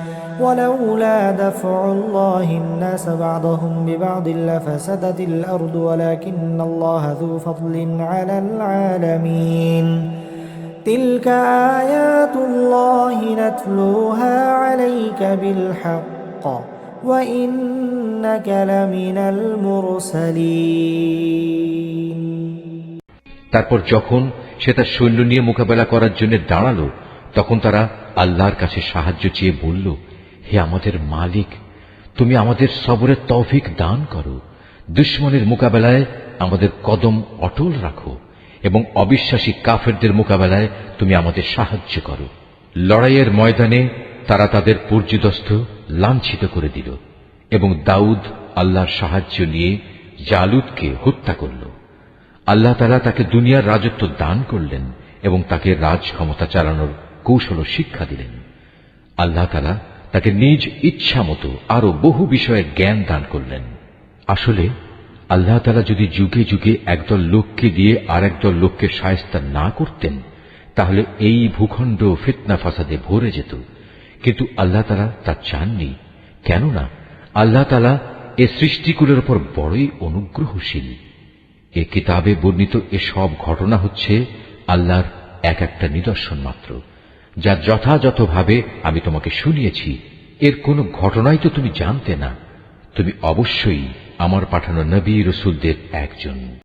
ولولا دفع الله الناس بعضهم ببعض لفسدت الأرض ولكن الله ذو فضل على العالمين تلك آيات الله نتلوها عليك بالحق وإنك لمن المرسلين।
তারপর যখন সে তার সৈন্য নিয়ে মোকাবেলা করার জন্য দাঁড়ালো, তখন তারা আল্লাহর কাছে সাহায্য চেয়ে বলল, হে আমাদের মালিক, তুমি আমাদের সবরের তৌফিক দান করো, দুশমনের মোকাবেলায় আমাদের কদম অটল রাখো এবং অবিশ্বাসী কাফেরদের মোকাবেলায় তুমি আমাদের সাহায্য করো। লড়াইয়ের ময়দানে তারা তাদের পর্যুদস্ত লাঞ্ছিত করে দিল এবং দাউদ আল্লাহর সাহায্য নিয়ে জালুতকে হত্যা করল। আল্লাহ তাআলা তাকে দুনিয়ার রাজত্ব দান করলেন এবং তাকে রাজ ক্ষমতা চালানোর কৌশল শিক্ষা দিলেন। আল্লাহ তাআলা তাকে নিজ ইচ্ছা মতো আরো বহু বিষয়ের জ্ঞান দান করলেন। আসলে আল্লাহ তাআলা যদি যুগে যুগে একদল লোককে দিয়ে আর একদল লোককে শায়েস্তা না করতেন, তাহলে এই ভূখণ্ড ফিতনা ফাসাদে ভরে যেত। কিন্তু আল্লাহ তাআলা তা চাননি, কেননা আল্লাহ তাআলা এ সৃষ্টিকুলের উপর বড়ই অনুগ্রহশীল। এ কিতাবে বর্ণিত এসব ঘটনা হচ্ছে আল্লাহর এক একটা নিদর্শন মাত্র, যা যথাযথভাবে আমি তোমাকে শুনিয়েছি। এর কোন ঘটনাই তো তুমি জানতে না। তুমি অবশ্যই আমার পাঠানো নবী রাসূলদের একজন।